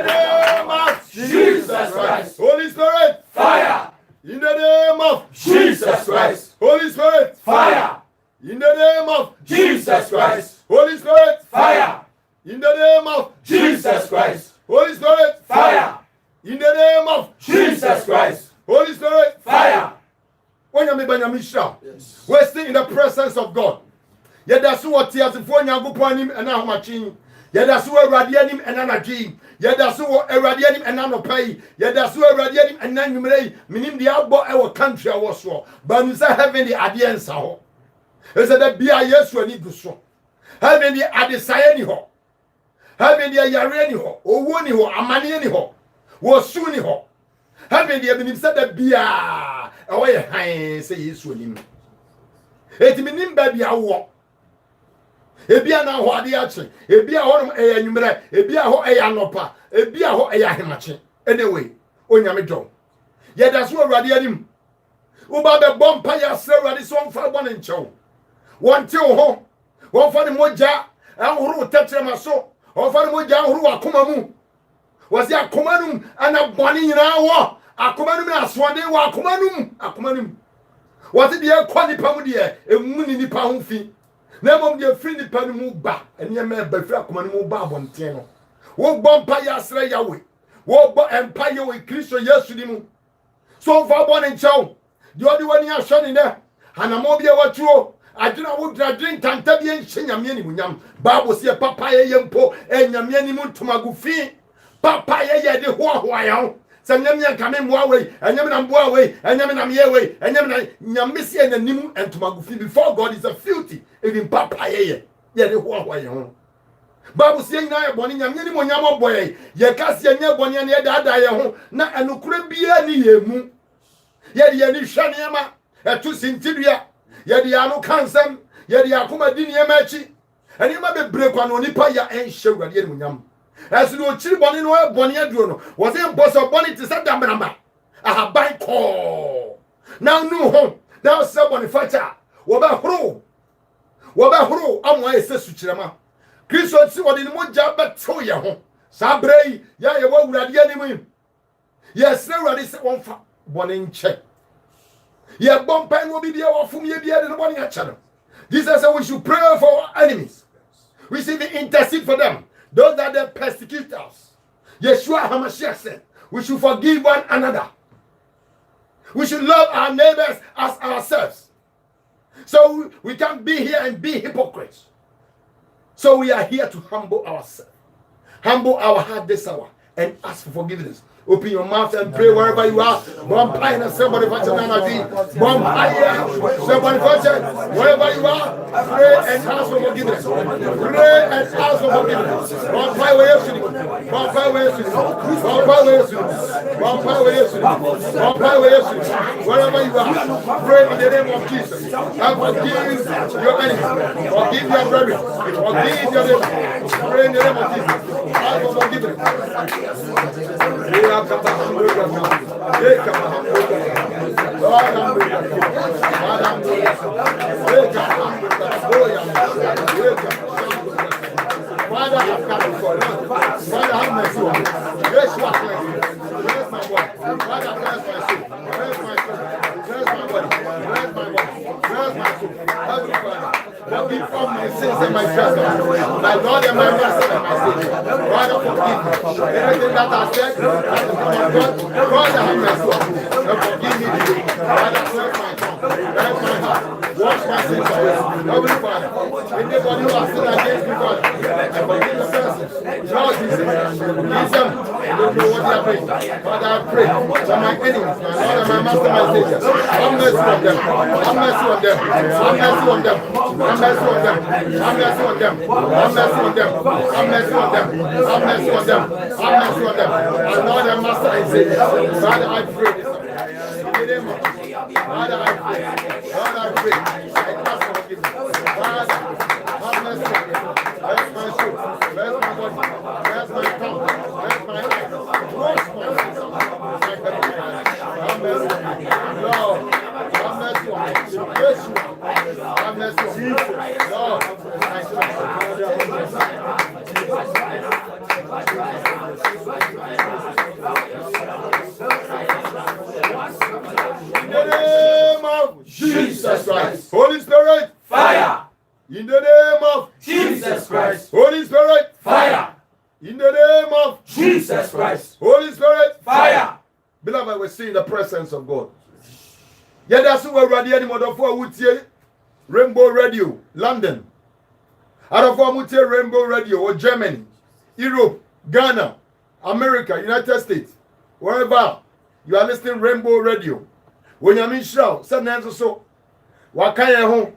name of Jesus Christ. Holy Spirit, Fire. In the name of Jesus Christ. Holy Spirit, Fire. In the name of Jesus Christ. Holy Spirit, Fire. In the name of Jesus Christ. Holy Spirit, Fire. In the name of Jesus Christ. Holy Spirit, Fire. When you we're still in the presence of God. Yet that's what tears for you go him and now machine. Yet that's what radianim and anarchy. Yet that's what radianim and nanopay. Yet that's what radianim and nanumere. Meaning the outboard our country was so. But you say having the audience. Is that be a yes when you do so. Having the adesayani ho. Having the yareni ho. Or woni ho. Amani ho. Was soon ho. Having the evidence that be a away high say yes when him. It meaning baby a walk. Ebia na ho ade ache ebia ho eyanwumere ebia ho eyanopa ebia ho eyahemache anyway onyame dom ye da so awurade anim wo ba be bompa ya sra awurade so mfa bɔ ne nkyɛw wonte wo ho wonfa ne mogya ahoro tetre maso wonfa ne mogya ahoro akoma mu wasi akoma num ana bɔne nyina wo akoma num na asode wo akoma num wasi de akɔ nipa mu de emu ni nipa ho fi na mom de free nipa no mu ba ene me ba free akoma no mu ba abonten no wo bompa ya sra yawe wo bo empire we Kristo Yesu di mu so fa bo ne nchaw de odi wani ahwe ne ne hanamo bia watuo adwena wo drink tanta bia nhyenyame ni munyam bible se papa ye mpo enyame ni mu ntomagu fi papa ye de ho ya sanyame kame mwa we enyame na mboa we enyame na mye we enyame na nyame se enanim entomagu fi before God is a filthy even papa ye de ho ye ho bible se nyina ye boni nyame ni monyam oboye ye kase nya boni na ye daada ye ho na enukure bia ni ye mu ye de ni hwane ma etu sintidua ye de anu kansam ye de akoma di ne ma achi eni ma bebre kwa no nipa ya enhye wade ni monyam as no chiri boni no boni aduro no was in boss of boni to set down number aha by call now no home now somebody facha wo ba horo amwa ese suchirema Kristo si wode ni moja beto ye ho sa brei ya ye wa wurade anim yes na wurade se wonfa boni nche ye bompa no bi bia wo fom ye bia de no boni acha no Jesus said we should pray for our enemies, we should intercede for them, those that they persecute us. Yeshua HaMashiach said we should forgive one another, we should love our neighbors as ourselves. So we can't be here and be hypocrites. So we are here to humble ourselves, humble our heart this hour and ask for forgiveness. Open your mouth and pray wherever you are. Somebody somebody wherever you are, pray and ask for forgiveness. Pray and ask for forgiveness. Wherever you are, pray in the name of Jesus and forgive your enemies, forgive your brethren, forgive your neighbor. Pray in the name of Jesus. Ask for forgiveness. Lord, Father, have come before you. Father, have mercy on me. Yes, you are cleansing. Bless my body. Father, bless my soul. Bless my soul. Bless my body. Bless my body. Bless my soul. Heavenly Father, forgive all my sins and my trespasses. My Lord and my Master and my Savior. Father, forgive me. Everything that I said, that is not God. Father, have mercy on me. And forgive me today. Father, bless my tongue. Bless my heart. Wash my sins away. Heavenly Father, anybody who has sinned against me, God, I forgive the person. Lord Jesus, release them. I don't know what they are praying. Father, I pray for my enemies, my Lord and my Master, my Savior. Have mercy on them. Have mercy on them. Have mercy on them. Have mercy on them. Have mercy on them. Have mercy on them. Have mercy on them. Have mercy on them. Have mercy on them. My Lord and Master and Savior. Father, I pray this. In the name of Jesus. Father, I pray. Lord, I pray. I ask for forgiveness. Father, have mercy on me. Bless my soul. Bless my body. Bless my tongue. Bless my eyes. Wash my sins. Have mercy on me. Lord, have mercy on me. name of Jesus Christ. Holy Spirit, Fire. in the name of Jesus Christ. Holy Spirit, Fire. in the name of Jesus Christ. Holy Spirit, Fire. Beloved, we're seeing the presence of God. Yeah, that's why we're ready anymore. Rainbow Radio, London. Out of our Rainbow Radio, or Germany, Europe, Ghana, America, United States, wherever you are listening Rainbow Radio. When you mean show, sometimes so. Wakaya home.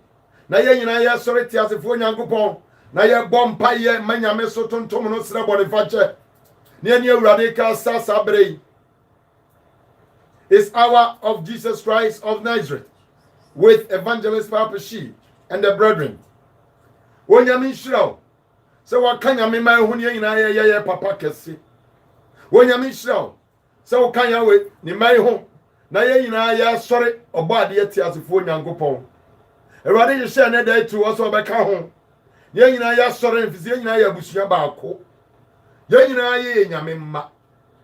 Na ye nyina ye sori ti asefo Nyankopon. Na ye bom pa ye manyame so tontom no sra bonifache. Ne ani awurade ka sasa brei. It's hour of Jesus Christ of Nazareth with Evangelist Papa Shi and the brethren. When you mean show, so what can you mean my hunya in papa kesi? When you mean show, so what can you wait? Ni my home. Na ye nyina ya sori obade ye ti asefo Nyankopon. Erade ye share na day to also be ka ho. Ye nyina ya sori mfisi ye nyina ya busua baako. Ye nyina ye nyame mma.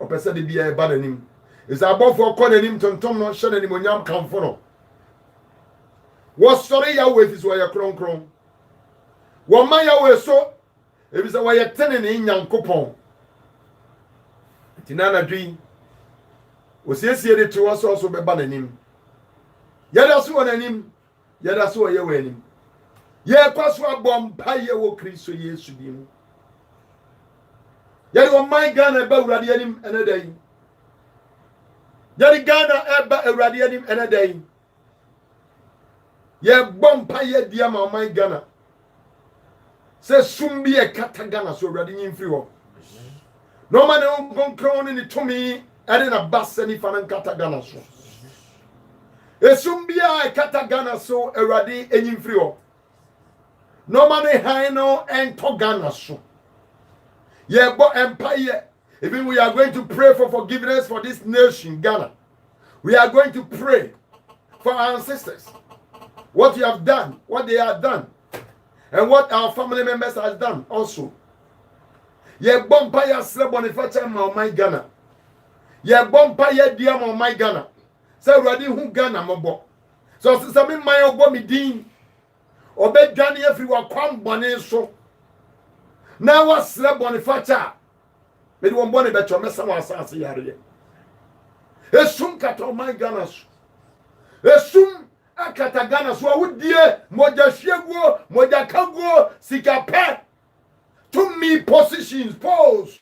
Opese de bia e ba nanim. Is above for calling tontom no share ni monyam kamfo no. Wo sori ya we fi so ya kronkron. Wo man ya we so e bi se wo ye tene ni Nyankopon. Tinana dwi osiesie de to also be ba nanim. Yeda so nanim, yeda so ye we anim. Ye kwaso abom pa ye wo Kristo Yesu bi mu. Yeda wo man Ghana ba urade anim enedai. Yeda Ghana eba urade anim enedai. Ye bom pa ye dia ma man Ghana. Se sumbi e kata Ghana so urade nyimfiri ho. No man no konkron ni tomi ade na basse ni fanan kata Ghana so. Esumbia e kata Ghana so erade enyimfiri ho. No man e no ento Ghana so. Ye bo empire. Even we are going to pray for forgiveness for this nation, Ghana. We are going to pray for our ancestors. What you have done, what they have done, and what our family members has done also. Ye bompa ya sre boniface ma my Ghana. Ye bompa ye dia ma my Ghana. Say ready hu Ghana mobo. So sister me my obo mi din. Obe dwane afri wa kwam bone so. Na wa sre boniface. Me di won bone be cho me sam asase yare. Esum kata my Ghana so. Esum akata Ghana so awudie moja hwego, moja kago, sika pe. To me positions pose.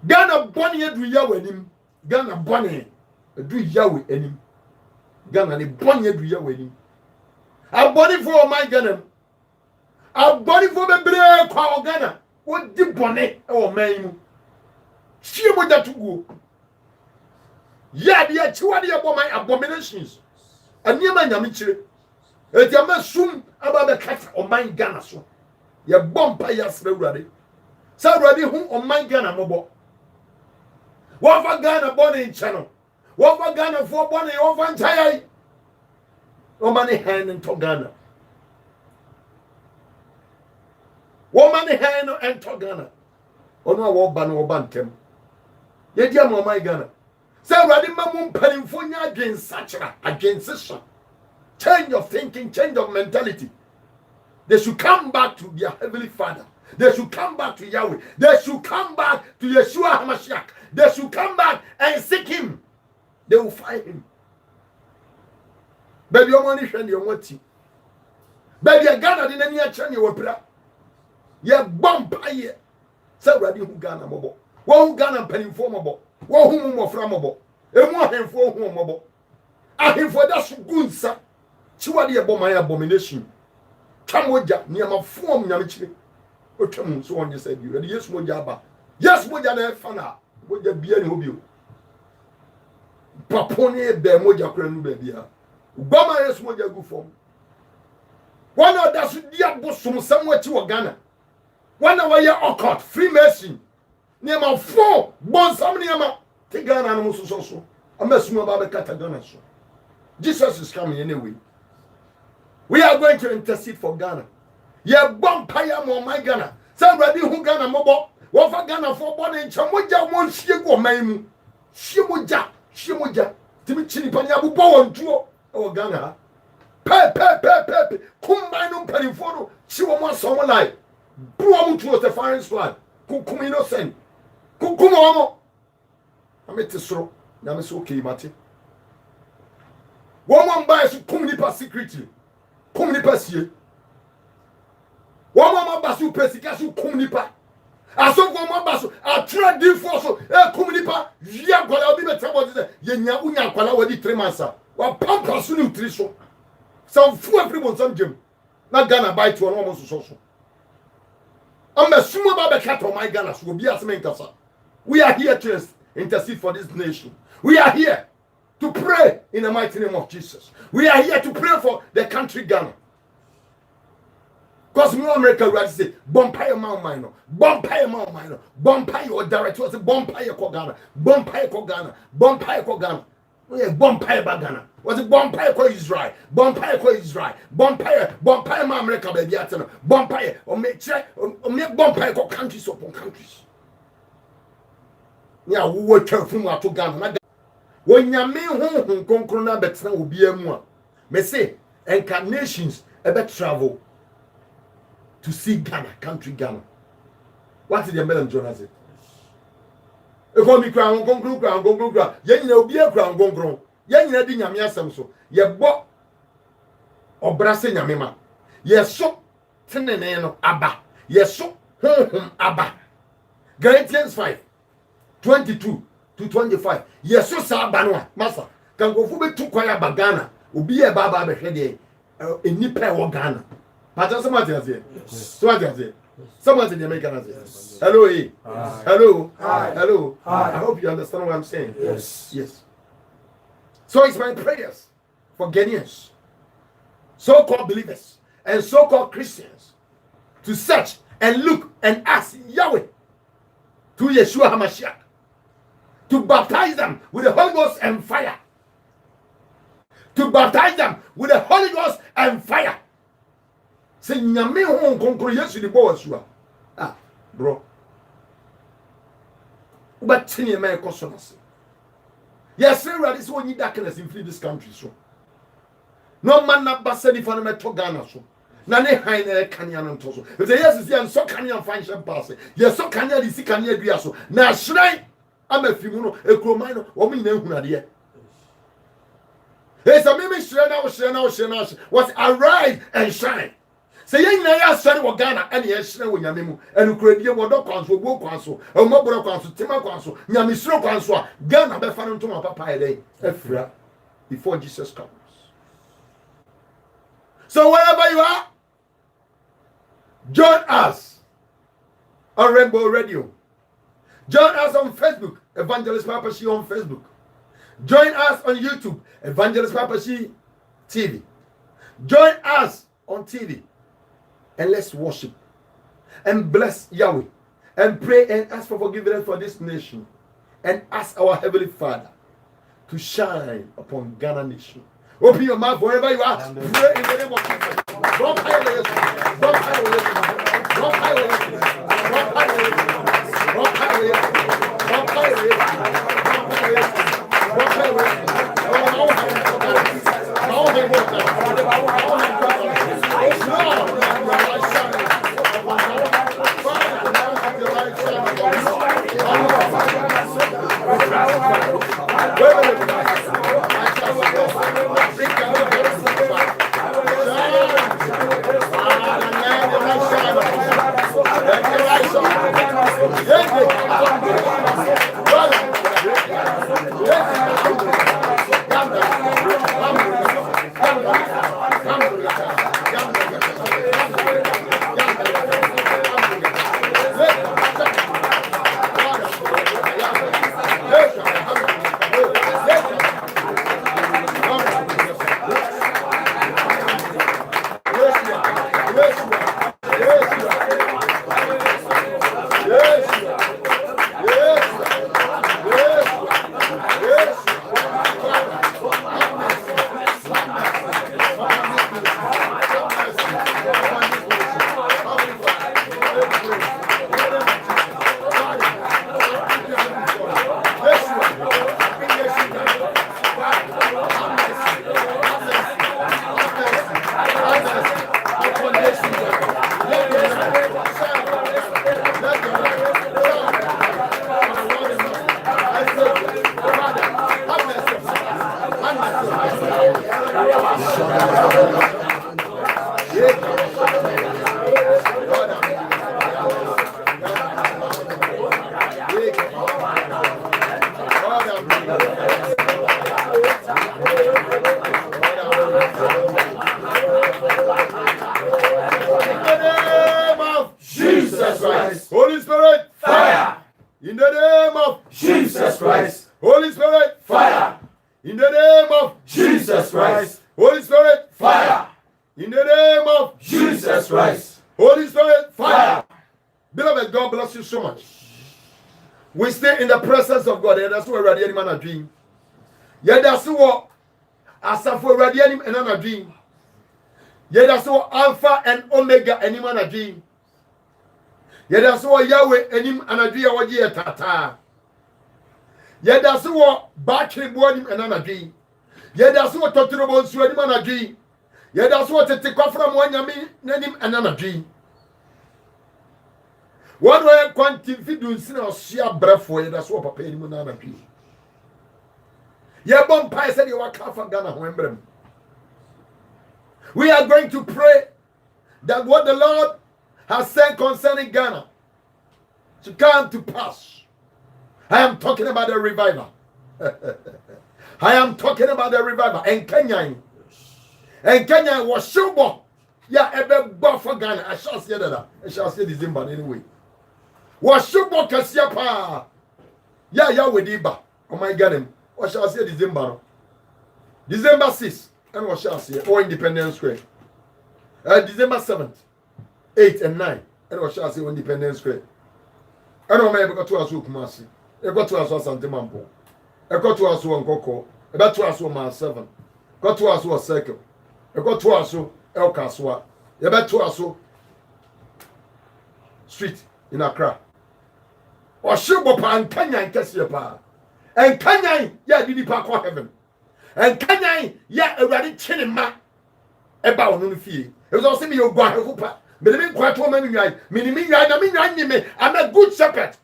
Ghana bonny edu yawe enim. Ghana bonny edu yawe enim. Ghana ni bonny edu yawe enim. A body for my Ghana. A body for bebre kwa Ghana. What di bonny e o man mu. Shie mo da tugo. Ya dia chiwade ya bo my abominations. Aniema nyame chire. Eti amasum aba be kata o man Ghana so. Ye bompa ya sra urade. Sa urade hu o man Ghana mobo. Wofa Ghana bone nchano. Wofa Ghana fo bone wofa nchayai. O mani hand into Ghana. Wo mani hand into Ghana. Ono wo ba no wo ba ntem. Ye dia mo man Ghana. Sa urade mamum panimfo nya against sachra, against session. Change your thinking, change your mentality. They should come back to their heavenly Father. They should come back to Yahweh. They should come back to Yeshua HaMashiach. They should come back and seek Him. They will find Him. Baby, your money shall your money. Baby, a Ghana didn't hear Chani Wapra. Ye bump a year. So, ready who Ghana mobile. Who Ghana penny formable. Who more flammable. And more him for whom mobile. I him for that good, sir. Chiwadi abo my abomination. Kamoja near my form yamichi. O come so on you said you. Yes, Mojaba. Yes, Moja na fana. Moja be any hobby. Papone be Moja cranu baby. Bama yes Moja good form. One of that's dear bosom somewhere to Ghana. One of your occult Freemason. Near my four bon some near my Take Ghana animals also. I'm a small Baba Ghana. Jesus is coming anyway. We are going to intercede for Ghana. Yeah, bumpire more my Ghana. Somebody who Ghana mobile. What for Ghana for born in Chamuja won't shigo maimu. Shimuja. Timichini Panyabu Bow and Duo or Ghana. Pepe. Kumbainum Perifono. She won't someone like. Buamu to the foreign squad. Kukumino sen. Kukumo. I met the stroke. Now it's okay, Mati. One buys Kumnipa secretly. Kumnipa see. One man basu pesikasu Kumnipa. I saw one basu. I tried this for so. Kumnipa. Ya gola obi better what is ye nya unya kwala wadi 3 months. Wa pampa su nutrition. Some fool everyone some gym. Na Ghana buy to one almost so. I'm a sumo baba cat on my Ghana so be as menkasa. We are here to intercede for this nation. We are here to pray in the mighty name of Jesus. We are here to pray for the country Ghana. Because more America will say, Bompire Mount Minor, Bompire Mount Minor, Bompire or director, Bompire Kogana, Bompire Kogana, Bompire Kogana. Bompire Bagana. Was it Bompire ko Israel? Bompire ko Israel. Bompire ma America baby atena. Bompire or make Bompire ko countries upon countries. Yeah, we were careful to Ghana. When ya me hon konkrona betena obi amu a me say incarnations ebe travel to see Ghana, country Ghana. What did the Madam Jonas say? If we crown conclude, yen na obi crown gongron. Yen na di nyame asem so. Ye bo obrase nyame ma. Ye so tenene no aba. Ye so aba. Galatians 5:22 to 25. Yes, so Sabanwa, Master. Can go for to Kwaya Bagana, Ubi a Baba Behede, in Nipa or Ghana. But somebody has it. So I can say, somebody in the American has it. Hello, hello, hello. I hope you understand what I'm saying. Yes. So it's my prayers for Ghanaians, so called believers, and so called Christians to search and look and ask Yahweh to Yeshua HaMashiach to baptize them with the Holy Ghost and fire. To baptize them with the Holy Ghost and fire. Say, Nyame hon konkro Yesu di bo wasua. Ah, bro. But tini me kosonase. Yes, ready so need darkness in this country so. No man na basedi fa na meto Ghana so. Na ne han na kanya no nto so. If the yes is here so kanya function pass. Yes so kanya di si kanya dua so. Na shrine amafimu no ekromai no wo me na ehunade. Hey, so me shrine na was arise and shine. Say yen na ya sori wo Ghana ene ye shrine wo nyame mu. Enu kredie wo do kwanso bo kwanso. E mo bro kwanso tema kwanso. Nyame sro kwanso a Ghana be fa no ntoma papa e afra before Jesus comes. So wherever you are, join us on Rainbow Radio. Join us on Facebook, Evangelist Papa Shi on Facebook. Join us on YouTube, Evangelist Papa Shi TV. Join us on TV and let's worship and bless Yahweh and pray and ask for forgiveness for this nation and ask our Heavenly Father to shine upon Ghana nation. Open your mouth wherever you are. Pray in the name of Jesus. Don't pray with us. Don't pray with us. Don't pray with us. Don't pray with us. Don't pray with us. Don't pray with us. Don't pray with us. name of Jesus Christ. Holy Spirit, Fire. in the name of Jesus Christ. Holy Spirit, Fire. in the name of Jesus Christ. Holy Spirit, Fire. in the name of Jesus Christ. Holy Spirit, fire. Fire. Beloved, God bless you so much. We stay in the presence of God. That's what we're ready, man, a dream. Yeah, that's what Asafo ready, and a dream. Yeah, that's what Alpha and Omega, any man a dream. Yeah, that's what Yahweh, any man a dream, what year tata. Yeah, that's what Battery board and a dream. Yeah, that's what Totrobo, any man a dream. Yeah, that's what it take off from one yami, name and a dream. One way quantity do sin or sheer breath for you, that's what Papa any man a dream. Yeah, bomb pie said you are Kafa Ghana, remember. We are going to pray that what the Lord has said concerning Ghana to come to pass. I am talking about the revival. I am talking about the revival. And Kenya was Shubo. Yeah, ebe for Ghana. I shall say that. I shall say December anyway. Was Shubo Kasiapa. Yeah, with Iba. Oh my God. What shall I say December? December 6th. And what shall I say? Or Independence Square. December 7th, 8th, and 9th. And what shall I say? Independence Square. I don't know, I got to us Kumasi. I got to us Santimampo. I got to us one Coco. I got to us one 7. Got to us one Circle. I got to us El Kaswa. I got to us Street in Accra. Or Shubopa and Kenya and Kasiapa. And Kenya, yeah, did park heaven. And Kenya, yeah, already chilling ma about no fee. It was also me your guapo. But I mean, quite woman, I'm a good shepherd.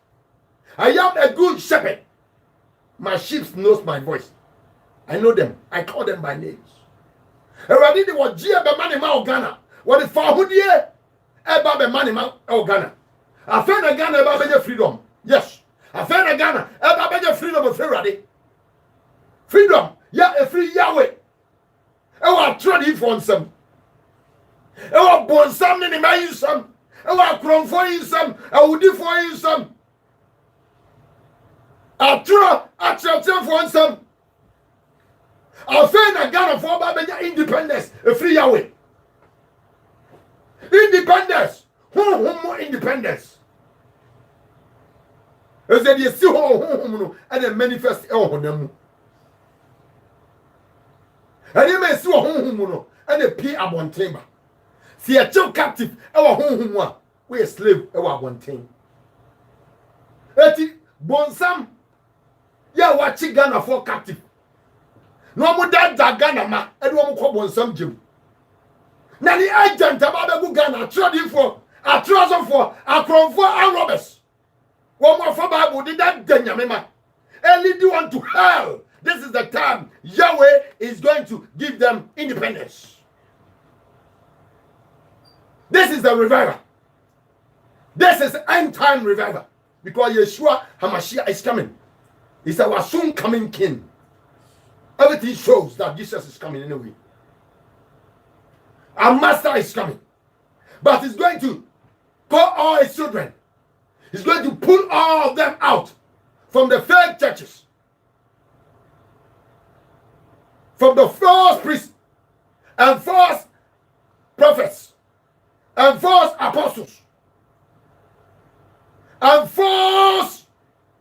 I am a good shepherd. My sheep knows my voice. I know them. I call them by names. Already they were Gia the money ma Ghana. What if for who dear? About the money ma Ghana. I found a Ghana about your freedom. Yes. I found a Ghana about your freedom of Ferrari. Freedom. Yeah, a free Yahweh. I want to try for some. I want born some in my use some. I want to for you some. I will do for you some. I'll try for some. I'll find a Ghana for Babanya independence, a free Yahweh. Independence. Who more independence? As they see who and then manifest on them. And you may see a home and a pay at one table. See a child captive, our home, we a slave, our one thing. Eti, Bonsam, ya watching Ghana for captive. No more that Ghana ma, and one call Bonsam Jim. Now the agent about the Ghana, trading for, a trouser for, a crown for our robbers. One more for Bible did that Denyamema. And lead you on to hell. This is the time Yahweh is going to give them independence. This is the revival. This is end time revival. Because Yeshua HaMashiach is coming. He's our soon coming king. Everything shows that Jesus is coming anyway. Our master is coming. But he's going to call all his children. He's going to pull all of them out from the fake churches. From the false priests and false prophets and false apostles and false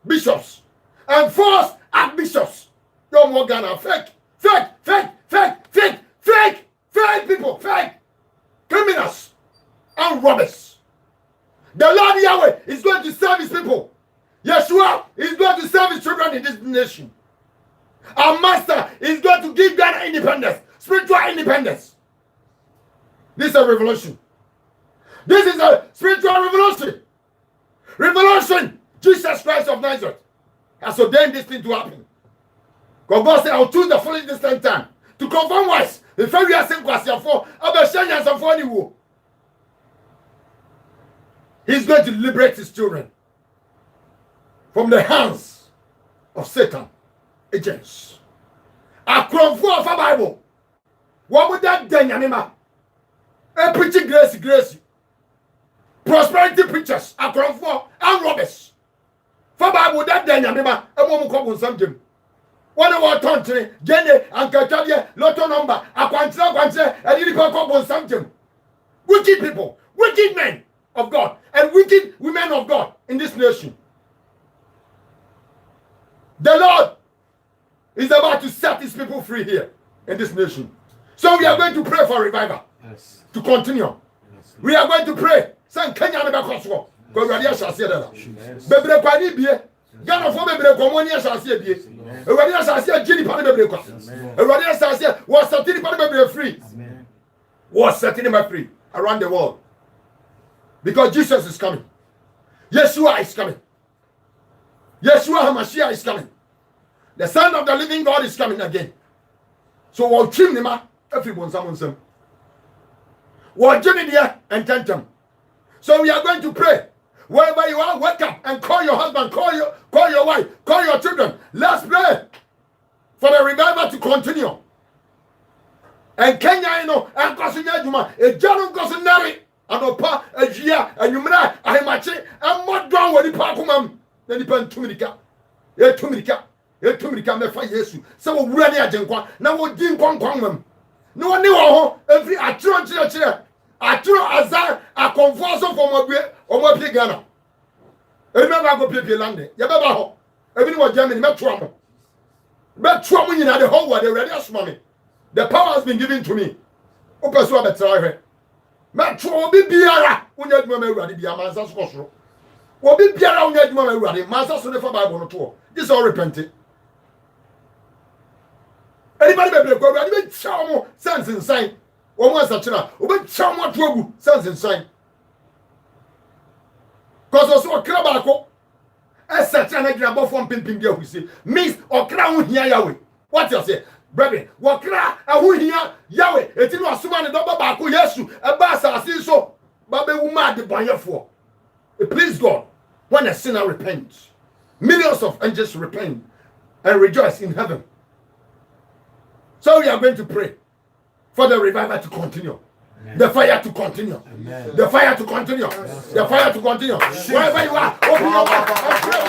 bishops and false archbishops. No more Ghana. Fake people, fake criminals and robbers. The Lord Yahweh is going to serve his people. Yeshua is going to serve his children in this nation. Our master is going to give Ghana independence, spiritual independence. This is a revolution. This is a spiritual revolution. Revolution. Jesus Christ of Nazareth has ordained this thing to happen. God said, I'll choose the foolish this time to confirm wise. If we are saying he's going to liberate his children from the hands of Satan. agents. Akromfo of a Bible. What would that Danyamima? A preaching grace. Prosperity preachers, Akromfo and robbers. For Bible that Danyamima, a woman called something. One of our country, Jenny and Katadia, Lotto number, Aquantra, and you call something. Wicked people, wicked men of God, and wicked women of God in this nation. The Lord is about to set his people free here in this nation. So we are going to pray for revival. Yes. To continue. Yes. We are going to pray. San Kenya never crosswalk. Because we are shall see that. Bebre kwani bie. Ghana for bebre kwani shall see bie. We are shall see Jenny pani bebre kwa. We are shall see was setting pani bebre free. Was setting him free around the world. Because Jesus is coming. Yeshua is coming. Yeshua HaMashiach is coming. The Son of the living God is coming again. So we'll trim him up. Everyone, someone. We'll trim him here and tempt him. So we are going to pray. Wherever you are, wake up and call your husband, call your wife, call your children. Let's pray for the revival to continue. And Kenya, you know, and Kosinya Juma, a John Kosinari, and Opa, a Gia, and Yumra, I machi, and what down with the Pakumam, then depend to Milica. Etumika me fa Yesu se wo wura ne agenkwa na wo di nkwankwan no ne wo ho every atro chire azar akonfo so for omabie Ghana emi ba go pie land ye be ba ho ebi ni wo Germany metro am nyina the whole world already asma me the power has been given to me o peso abetra hwe metro obi biara unya duma ma urade bia mansa so kosoro obi biara unya duma ma urade mansa so ne fa Bible no to this all repented. Anybody be break over, anybody chow sense and sign. One was a china, over chow more trouble, sense and sign. Because also a crabako, as such an idea above one pimping girl, we see, Miss or crown here Yahweh. What you say, brethren? What cry, and who here Yahweh? It is not someone double back, Yesu, a bass, I see so, but they will mad the buyer for. Please God, when a sinner repents, millions of angels repent and rejoice in heaven. So we are going to pray for the revival to continue. Amen. The fire to continue. Amen. The fire to continue. Yes. The fire to continue. Yes. Wherever you are, open your mouth and pray.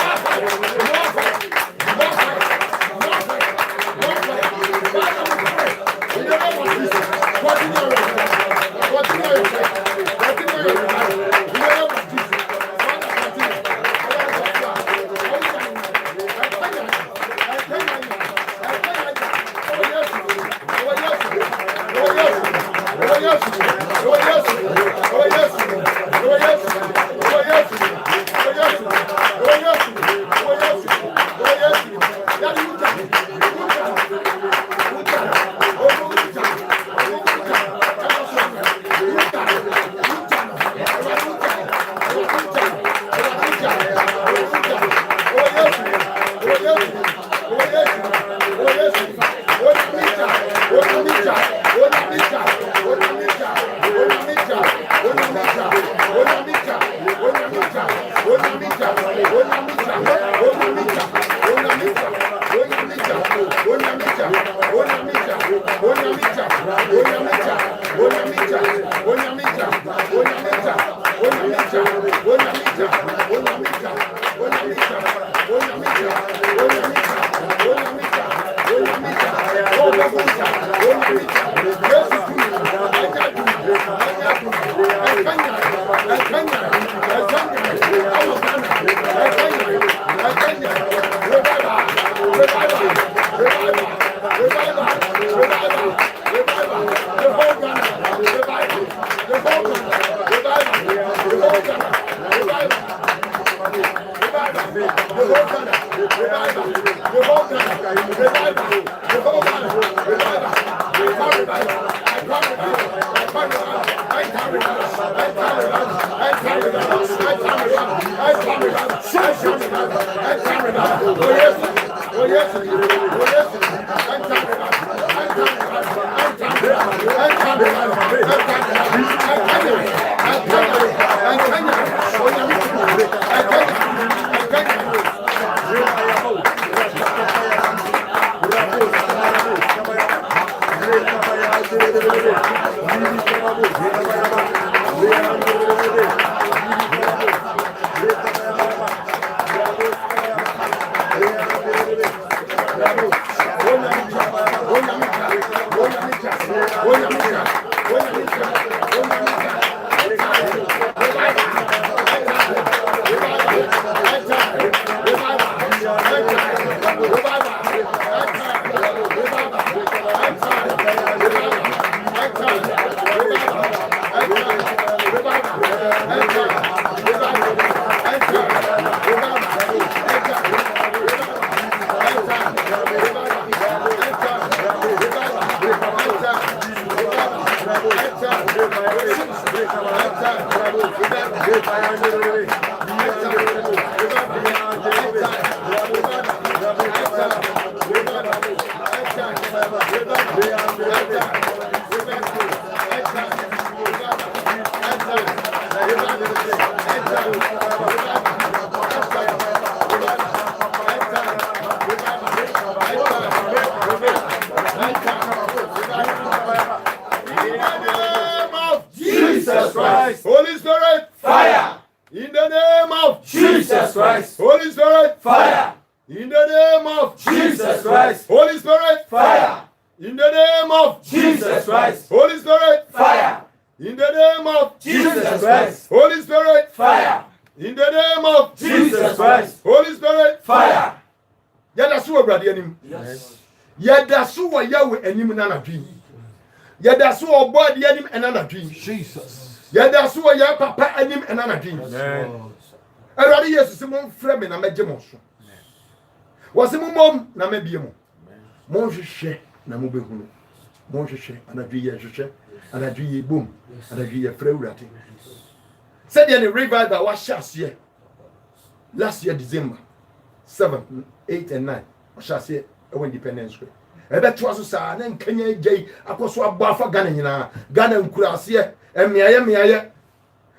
Jesus Christ. Holy Spirit, Fire. in the name of Jesus Christ. Holy Spirit, Fire. in the name of Jesus Christ. Holy Spirit, Fire. in the name of Jesus Christ. Holy Spirit, Fire. in the name of Jesus Christ. Holy Spirit, Fire. in the name of Jesus Christ. Holy Spirit, Fire. yada so awurade anim Yes. yada so wɔ yawe anim na anadwi yada so wɔ bɔde anim ɛna anadwi Jesus. yada so wɔ yɛ papa anim ɛna anadwi Amen. awurade yesu sɛ momfrɛ me na mɛgye mo so wɔse mommom na mabie mo monhwehwɛ na mobɛhunu monhwehwɛ anadwi yɛ hwehwɛ anadwi yɛ bom anadwi yɛ frɛ awurade sɛdeɛ ne revival wahyɛ aseɛ last year December 7, 8 and 9 ɔhyɛ aseɛ ɛwɔ Independence Square ɛbɛtoa so saa na nkanya gya yi akɔ so abɔ afa Ghana nyinaa Ghana nkura aseɛ mmeayɛ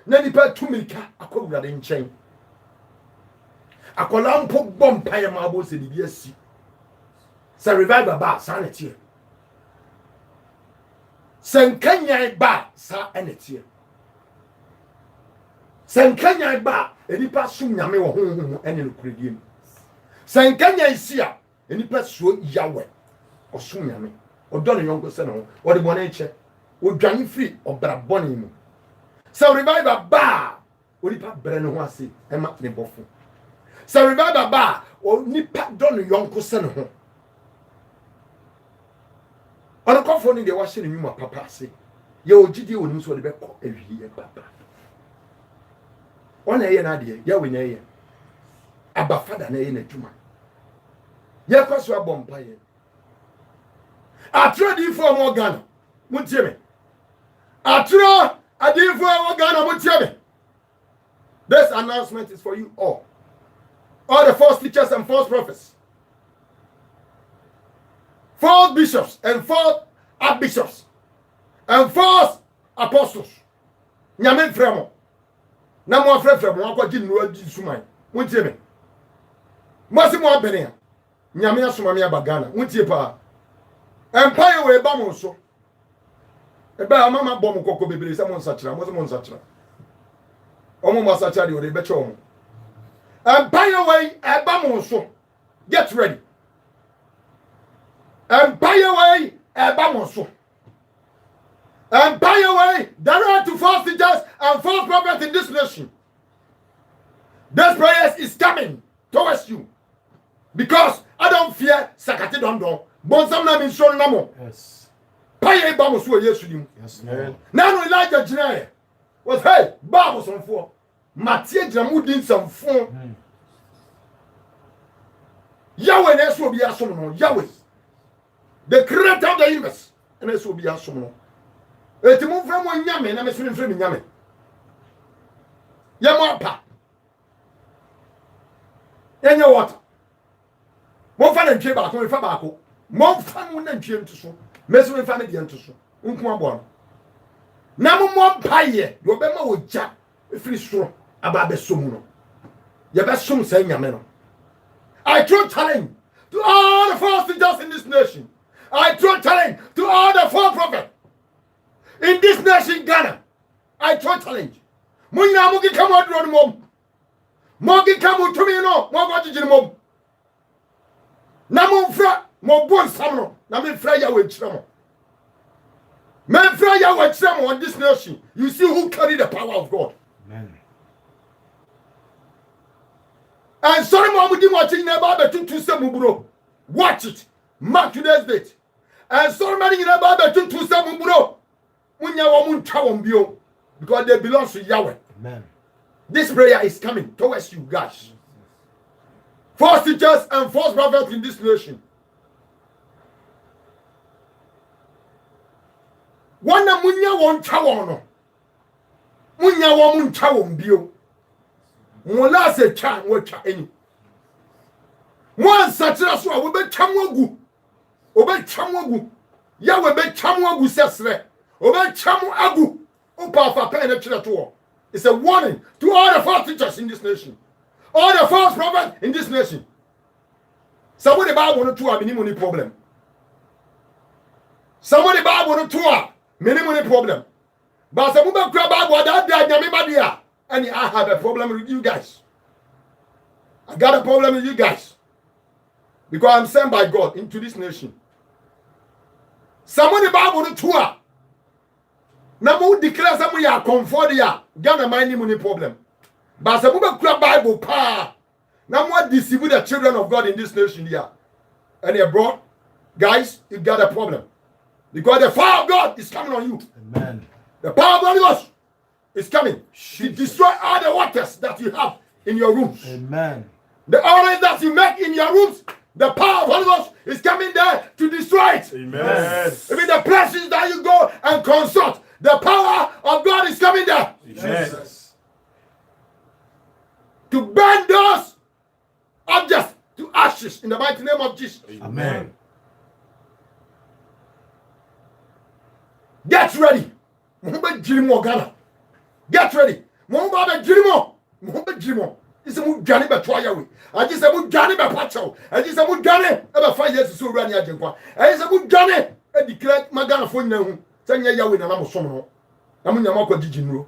na nipa tumika akɔ awurade nkyɛn akɔla mpo bɔ mpaeɛ ma abɔ sɛ biribi asi sɛ revival ba saa na teɛ sɛ nkanya ba saa ɛna teɛ sɛ nkanya ba nipa som nyame wɔ honhom ɛne no kuredie mu sɛ nkanya si a nipa suo yawe ɔsom nyame ɔdɔ ne yɔnko sɛ ne ho ɔde bɔne kyɛ ɔdwane firi ɔbra bɔne mu sɛ revival ba nipa brɛ ne ho ase ɛma ne bɔfo sɛ revival ba nipa dɔ ne yɔnko sɛ ne ho ɔnokɔfoɔ no deɛ wahyɛ ne nnwuma papa ase yɛ ɔgyidie wɔ nim so ɔde bɛkɔ awie papa ɔna ɛyɛ n'adeɛ yɛwɔ na ɛyɛ aba fada na ɛyɛ n'adwuma yɛkɔ so abɔ mpaeɛ atwerɛ adiifoɔ a wɔwɔ Ghana montie me atwerɛ adiifoɔ a wɔwɔ Ghana montie me this announcement is for you all the false teachers and false prophets false bishops and false archbishops and false apostles nyame mfrɛ mo na mo afrɛfrɛ mo akɔgye nnuro adi suman montie me mo se mo abene a nyame asoma me aba Ghana montie pa empire we ba mo so eba mama bɔ mo kɔkɔ bebre sɛ mo nsakira mo se mo nsakira omo mo nsakira de o de bɛkyɛ omo empire we eba mo so get ready empire we eba mo so empire way direct to false teachers and false prophets in this nation. This prayer is coming towards you because I don't fear sakati don't do. Bonsam na min shon namo. Yes. Paye ba mo so Yesu dim. Yes, Lord. Na no Elijah ginaye was hey ba mo sonfo. Matie ginamu din samfo. Yahweh na so obi asom no Yahweh. The creator of the universe na so obi asom no. Eti mo mfra mo nyame na me so mfra me nyame ya mo apa enye water mo fa na ntwe ba ko me fa ba ko mo fa mo na ntwe ntuso me so me fa me de ntuso nko abo no na mo paye yo be ma oja efiri soro aba be so mu no ye be som sa nyame no. I throw challenge to all the false teachers in this nation. I throw challenge to all the false prophets in this nation, Ghana. I throw challenge. Munya mugi come out run mom. Mogi come to me no. Mo go to mom. Na mo fra mo bon samno na me fra ya we chiremo me fra ya we chiremo on this nation. You see who carry the power of God. Amen. And sorry mo amudi watching never betu se muburo. Watch it. Mark today's date. And sorry man never betu se muburo. Munya wo muntwa won bio because they belong to Yahweh. Amen. This prayer is coming towards you guys. False teachers and false prophets in this nation. Wana munya won twa no. Munya wo muntwa won bio. Mola se twa wo twa eni. Mo ansatira so a wo be twa mo agu. Obetwa mo agu. Yahweh be twa mo agu sesre. Obetwa mo agu. Opa fa pen na kire to. It's a warning to all the false teachers in this nation. All the false prophets in this nation. Somebody Bible no to a minimum problem. Somebody Bible no to a minimum problem. But some people grab Bible that day and I have a problem with you guys. I got a problem with you guys. Because I'm sent by God into this nation. Somebody Bible no to a na mo declare some we are comfort ya Ghana mind money problem. But some people grab Bible pa na mo deceive the children of God in this nation here. And you bro, guys, you got a problem. Because the fire of God is coming on you. Amen. The power of God is coming to destroy all the waters that you have in your rooms. Amen. The orange that you make in your rooms, the power of Holy Ghost is coming there to destroy it. Amen. Even the places that you go and consult, the power of God is coming there. Jesus. To burn those objects to ashes in the mighty name of Jesus. Amen. Get ready. Get ready. It's a move Johnny by Twayawi. I just said, Johnny by Pacho. I just said, Johnny, about 5 years to run your jump. I just said, Johnny, I declared Magana for now. Send your Yahweh and I'm a son. I'm in your Mako Dijinro.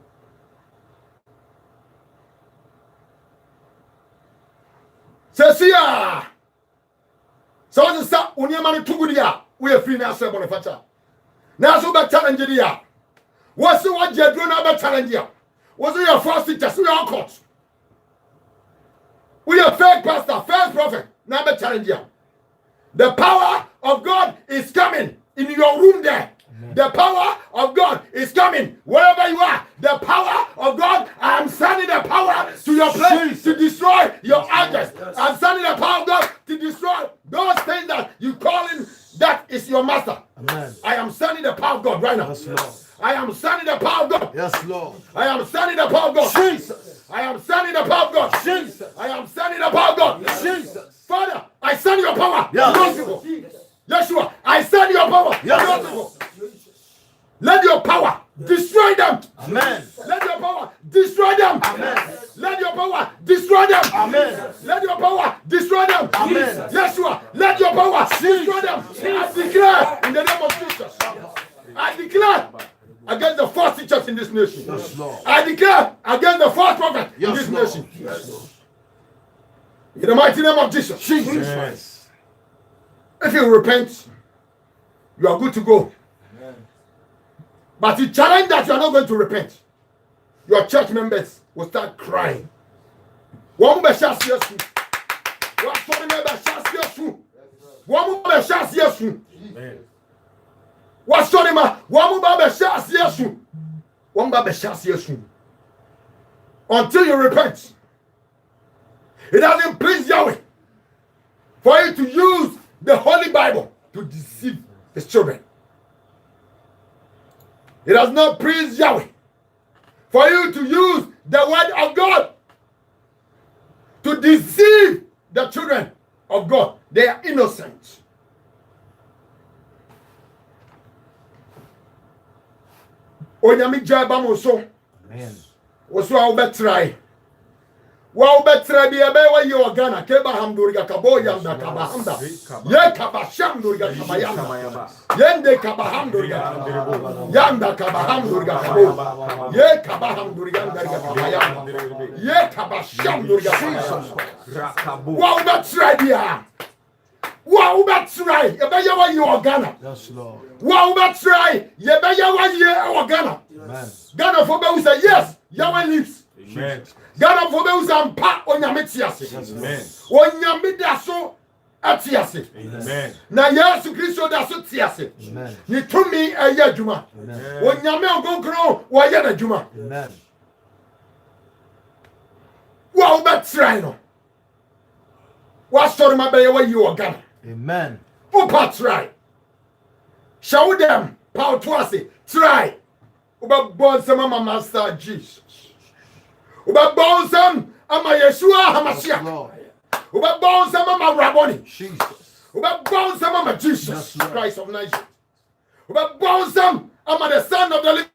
Cecia. So the sap, when your money too good, we are free now, sir, on the Fata. Now, so bad challenge here. What's the one you're doing about challenge here? Was it your first teacher? So your court. We are fake pastor, fake prophet. Now the challenge here. The power of God is coming in your room there. Amen. The power of God is coming wherever you are. The power of God, I am sending the power to your place to destroy your idols. I'm sending the power of God to destroy those things that you call in that is your master. Amen. I am sending the power of God right now. Yes, Lord. I am sending the power of God. Yes, Lord. I am sending the power of God. Jesus. I am sending the power of God. Jesus. I am sending the power of God. Jesus. Father, I send your power. Yes. Yeshua, I send your power. Yes. Let your power destroy them. Amen. Let your power destroy them. Amen. Let your power destroy them. Amen. Let your power destroy them. Amen. Yeshua, let your power destroy them. I declare in the name of Jesus. I declare against the false teachers in this nation. Yes, Lord. I declare against the false prophet in this Lord. nation. Yes, Lord. In the mighty name of Jesus. Jesus Christ. If you repent, you are good to go. Amen. But you challenge that you are not going to repent, your church members will start crying. One more chance, yes. One more chance, yes. One more chance, yes. What's story, ma? One more chance, yes. One more chance, yes. Until you repent, it doesn't please Yahweh for you to use the Holy Bible to deceive his children. It does not please Yahweh for you to use the word of God to deceive the children of God. They are innocent. Onyami jaba mo so. Amen. Oso a obetrai. Wa obetra bi ebe wa ye ogana ke ba hamduriga kabo yanda kaba hamda. Ye kaba shamduriga kaba yanda. Yende kaba hamduriga. Yanda kaba hamduriga kabo. Ye kaba hamduriga kaba yanda. Ye kaba shamduriga kaba. Wa obetra bi a. Wa uba try, ye be ya wa ye Ghana. Yes, Lord. Wa uba try, ye be ya wa ye Ghana. Amen. Ghana for be who say yes, Yahweh lives. Amen. Ghana for be who say mpa onyame tiase. Amen. Onyame da so atiase. Amen. Na Yesu Kristo da so tiase. Amen. Ni tumi eye adwuma. Amen. Onyame ogonkro wo ye na adwuma. Amen. Wa uba try no. Wa story ma be ye wa ye Ghana. Amen. Upa try. Show them power to us. Try. Uba bonsa mama master Jesus. Uba bonsa ama Yeshua Hamashiach. Lord. Uba bonsa mama Rabboni. Jesus. Uba bonsa mama Jesus Yes, Lord. Christ of Nazareth. Uba bonsa ama the Son of the Living.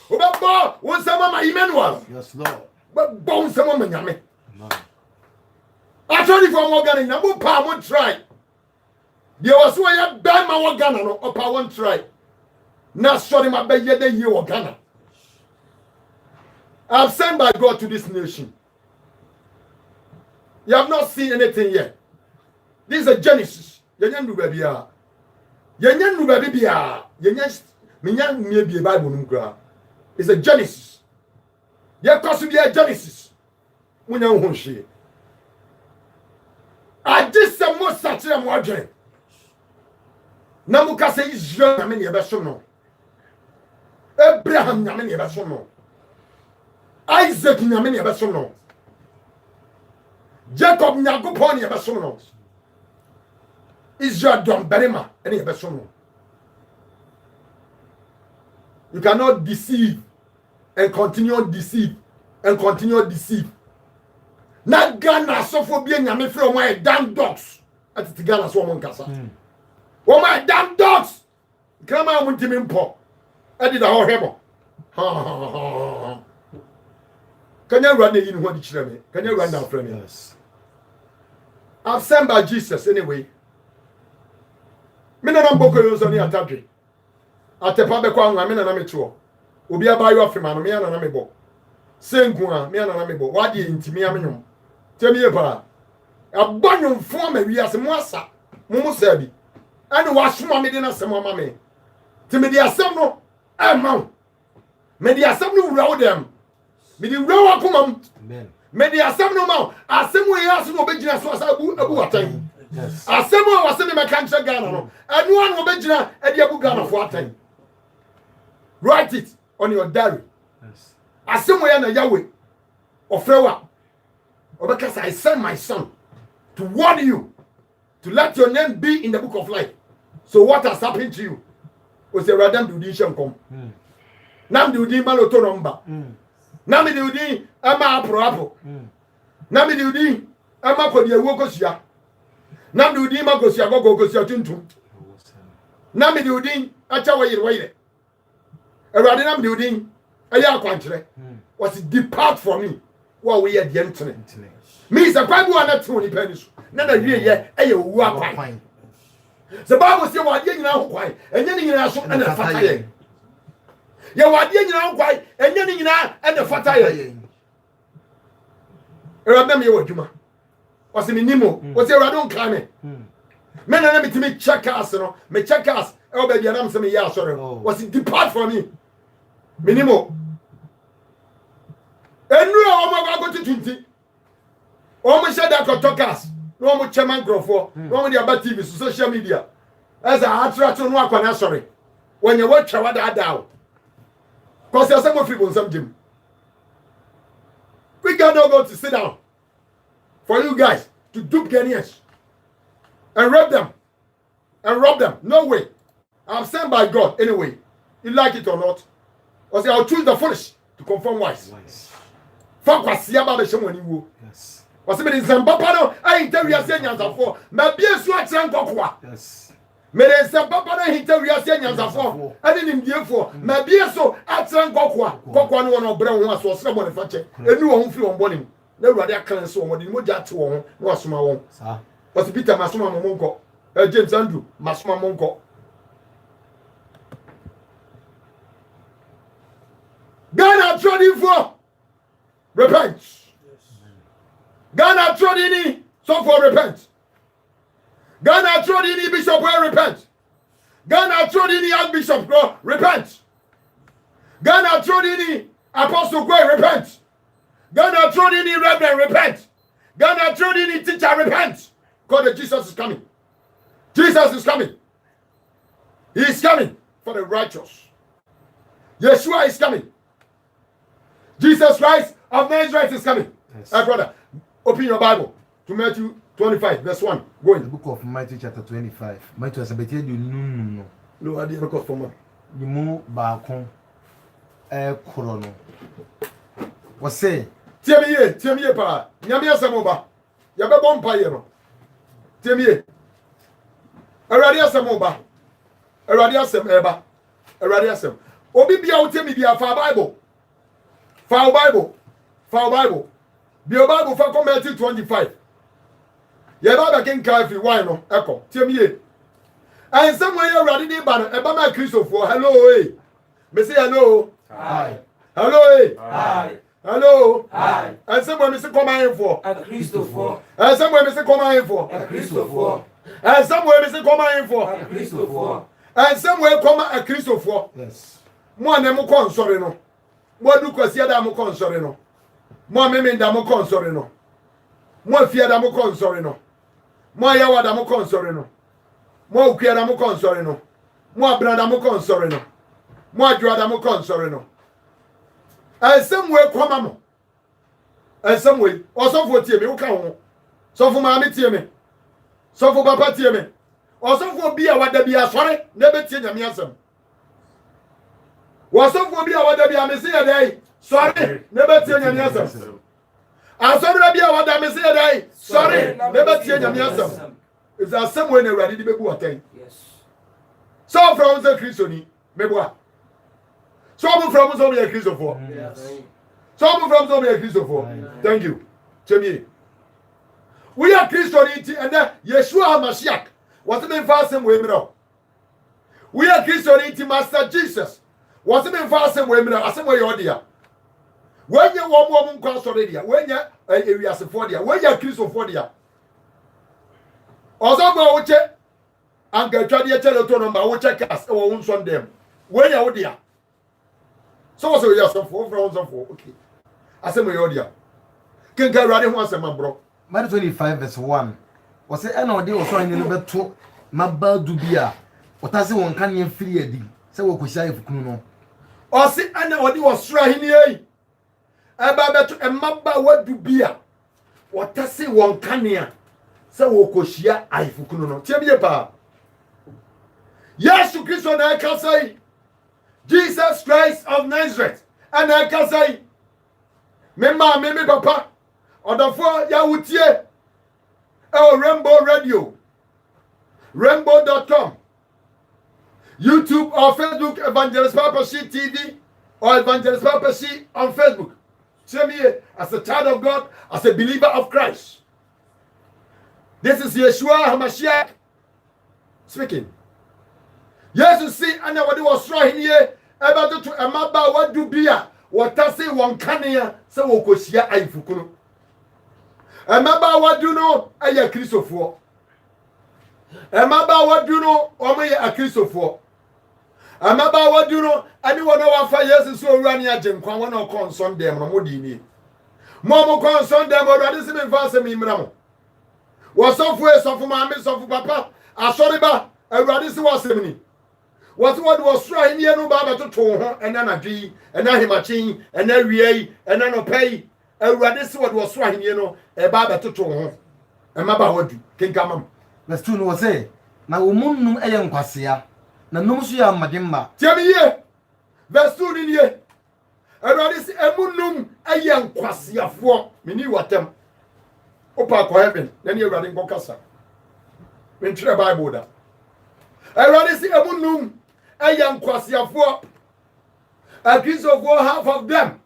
Uba bonsa mama Emmanuel. Yes, Lord. Uba bonsa mama Nyame. Amen. I told you from Ghana, na mo pa mo try. There was why you buy my Ghana no up one try. Now sorry my be ye de ye Ghana. I'm sent by God to this nation. You have not seen anything yet. This is a Genesis. Yenyan du baby a. Yenyan du baby bia. Yenyan minyan me bi Bible num kra. It's a Genesis. Ye koso bi a Genesis. Munya ho hwe. I just some more such a modern. Namuka say Israel Yamini Ebesono. Abraham Yamini Ebesono. Isaac Yamini Ebesono. Jacob Nyaguponi Ebesono. Israel Don Berima any Ebesono. You cannot deceive and continue deceive and continue deceive. Na Ghana suffer bien Yami from my damn dogs. At the Ghana so one kasa. Oh my damn dogs! Come on, with him in pop. I did a whole hemo. Can you run in what you me? Can you run down from me? Yes. I'm sent by Jesus anyway. Me na mboko yo so ni atadwe. Atepa be kwa nwa me na me tuo. Obi aba yo afema no me na me bo. Senku a me na me bo. Wade ntimi amenyom. Temi e pa. Abanyom fo ma wiase mo asa. Mo sabi. Ani wasoma me de na asem ama me. Ti me de asem no e ma. Me de asem no wura wo dem. Me de wura wa komam. Amen. Me de asem no ma. Asem wo yaso no obegina so asa abu watan. Yes. Asem wo wase me meka nche Ghana no. Anu an obegina e de abu Ghana fo atan. Write it on your diary. Yes. Asem wo ya na Yahweh. Ofrewa. Obekasa, I send my son to warn you, to let your name be in the book of life. So what has happened to you? O se radam do di shenkom. Nam do di maloto number. Nam do di ama apro. Nam do di ama kodi ewo kosia. Nam do di ma kosia gogo kosia tuntum. Nam do di acha wayire. Erade nam do di aya akwankyere. Was depart from me. What we at the internet. Me is a Bible and not 20 pennies. None of you yet, a wapine. The Bible says, what you know, why, and then you know, and the fatay. You are you know, why, and then you know, and the fatay. Remember your Juma. Was in Nemo, was there? I don't climb it. Men are to me check us, me check us. Oh, baby, I'm some years, sorry. Was it depart from me? Minimo. And no, I go to 20. Almost said that could talk us. No more chairman grow for, no more about TV, social media. As I attract to work on sorry. When you watch what I down. Because there's some people, some gym. We cannot go to sit down for you guys to dupe Ghanaians and rob them. And rob them. No way. I'm sent by God anyway. You like it or not. Or say, I'll choose the foolish to conform wise. Fuck was Siaba the Shaman. Yes. Was it in Zambapano? I tell you, Seniors for my beer swatch and cocoa. Yes. Made Zambapano, he tell you, Seniors for. I didn't give for my beer so at San Cocoa. Cocoa, one of brown ones was someone in Fatcher. A new home flew on boning. No rather can so one in Moja to one was my own. Was Peter Masuma Monko, James Andrew, Masuma Monko. Ghana tried for repent. Ghana tried in so for repent. Ghana Trodini Bishop will repent. Ghana Trodini Archbishop go repent. Ghana Trodini Apostle go repent. Ghana Trodini Reverend repent. Ghana Trodini teacher repent. God, Jesus is coming. Jesus is coming. He is coming for the righteous. Yeshua is coming. Jesus Christ of Nazareth is coming. Yes. Hey, brother, open your Bible to Matthew 25, verse 1. Go in. The book of Matthew chapter 25. Matthew has a bit no. No, I didn't record for me. You move back home. Corono. What say? Tell me, pa. Nyamia Samoba. Yabe bompa yero. Tell me. Aradia Samoba. Aradia Sam Eba. Aradia Sam. Obi bia o tell me bia fa Bible. Fa Bible. Fa Bible. Bia Bible fa come Matthew 25. Yaba ba ken kai fi wine no. Eko. Tell me. And somewhere you ready the banner. Eba ma Christopher. Hello, eh. Me say hello. Hi. Hello, eh. Hi. Hello. Hi. And someone is come in for. A Christopher. And someone is come in for. A Christopher. And somewhere is come in for. A Christopher. And somewhere come a Christopher. Yes. Mo na mo kon sori no. Mo du kwasi ada mo kon sori no. Mo meme da mo kon sori no. Mo afia da mo kon sori no. Mo ayawa da mo kon sori no. Mo ukua da mo kon sori no. Mo abra da mo kon sori no. Mo adwa da mo kon sori no. And somewhere come am. And somewhere osofo tie me wo ka ho. Sofo ma me tie me. Sofo papa tie me. Osofo bi a wada bi asore na be tie nyame asem. Wasofo bi a wada bi a me se dai. Sorry, na be tie nyame asem. Asore bi a wada me se dai. Sorry, na be tie nyame asem. Is that somewhere na ready be bu aten. Yes. So from the Christian me boa. So from some here Christopher. Yes. Some from some here Christopher. Thank you. Chemi. We are Christianity and then Yeshua HaMashiach. What's the name for some way now? We are Christianity, Master Jesus. What's the name for some way now? I say where you are. When you want woman cross already, when you area for there, when you are Christopher there. Also go check and get try to tell the number, we check us or own son them. When you are there. So what's your son for? Okay. I say where you are there. Can get ready once a man, bro. Matthew 25 verse 1. Was it any day or so in the better Maba Dubia? What I say one can you free a deal? Say what could say if Kuno? Or see any what you was trying here. About to a Maba what Dubia. What I say one can here. Say what could she I for Kuno? Tell me about. Yes, to Christ and I can say Jesus Christ of Nazareth. And I can say, Mema, Meme Papa. On the phone, Yahutie. Oh, Rainbow Radio. Rainbow.com. YouTube or Facebook, Evangelist Papa She TV or Evangelist Papa She on Facebook. See me as a child of God, as a believer of Christ. This is Yeshua HaMashiach speaking. Yes, you see, and what he was trying here about to Amaba, what do be what I say one can here, so Okoshia Aifukuno. Amaba, what do you know? I am Christopher. Amaba, what do you know? Or me a Christopher. Amaba, what do you know? Anyone over 5 years is so running a gym, one or concern them, Modini. Momo concern them, or that is in advance of me, Mram. Was software, soft mammy, soft papa, a sorry bar, a radis was 70. What was trying here no baba to tow and then a G, and then him a chin, and then we and then a pay. A radis what was trying, you know, a baba to tow. And Maba what do? King come. Let's do no say. Now, Munum Ayam Quasia. Na Numusia Madimba. Tell me here. Verse 2 in here. And radis a munum a young quasia for me what them. Opa ko heaven. Then you're running Bocassa. When the Bible that. And radis a munum. A young quasia for a piece of war, half of them.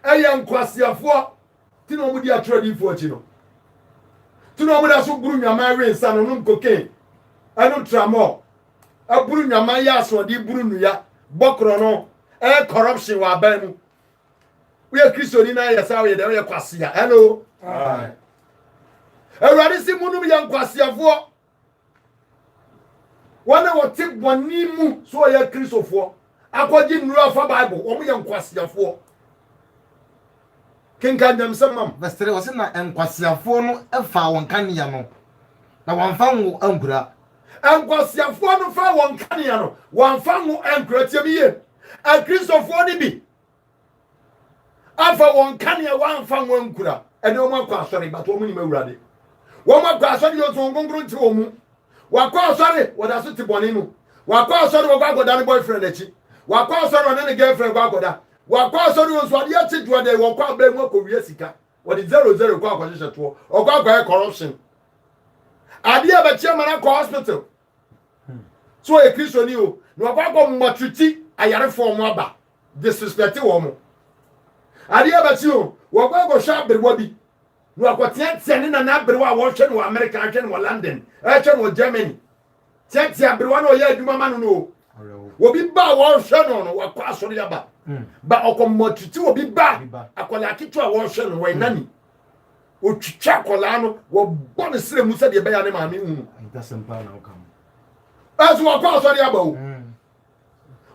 A young quasia for Tino Mudia trading for Chino. Tino Muda so Brunia, my rain, son, and cocaine. I don't tramo. A Brunia, my yas or the Brunia, Bokrono, a corruption were Ben. We are Christian, yes, I will quasia. Hello. A radisi munum young quasia for wɔte bɔne mu so ɔyɛ kristofoɔ akɔgye nnura fa bible wɔn yɛ nkwasiafoɔ kenka nyamsɛm mam verse 3 wɔse na nkwasiafoɔ no ɛfa wɔn kanea no na wɔmfa ngo ankura nkwasiafoɔ no fa wɔn kanea no wɔmfa ngo ankura tie mi yie akristofoɔ no bi afa wɔn kanea wɔmfa ngo ankura ɛne wɔn akɔ asɔre but wɔn nim awurade wɔn akɔ asɔre yɛ ɔtɔn nkonkron te wɔn mu wakɔ asɔre wɔda so te bɔne mu wakɔ asɔre wɔkɔ akɔda ne boyfriend akyi wakɔ asɔre ɔne ne girlfriend kɔ akɔda wakɔ asɔre wɔn nso adeɛ akyi toɔ de wɔkɔ abɛn mu akɔwie sika wɔde 00 kɔ akɔhyehyɛ toɔ ɔkɔ akɔyɛ corruption adeɛ bɛkyɛ mara kɔ hospital so ɔyɛ kristoni o na wakɔ akɔ mmɔtwiti ayarefoɔ mu aba disrespect wɔn mo adeɛ bɛkyɛ o wɔkɔ akɔhwɛ aberewa bi na wakɔteatea ne nana aberewa a wɔhwɛ no wɔ America ahwɛ no wɔ London ɛhwɛ no wɔ Germany teatea aberewa na ɔyɛ adwuma ma no no obi ba a wɔhwɛ no no wakɔ asɔre aba ba ɔkɔmmɔtwiti obi ba akɔla aketewa a wɔhwɛ no wɔ nani otwitwa akɔla no wɔbɔ ne serɛ mu sɛdeɛ ɛbɛyɛ ne maame hu ɛso wɔkɔ asɔre aba o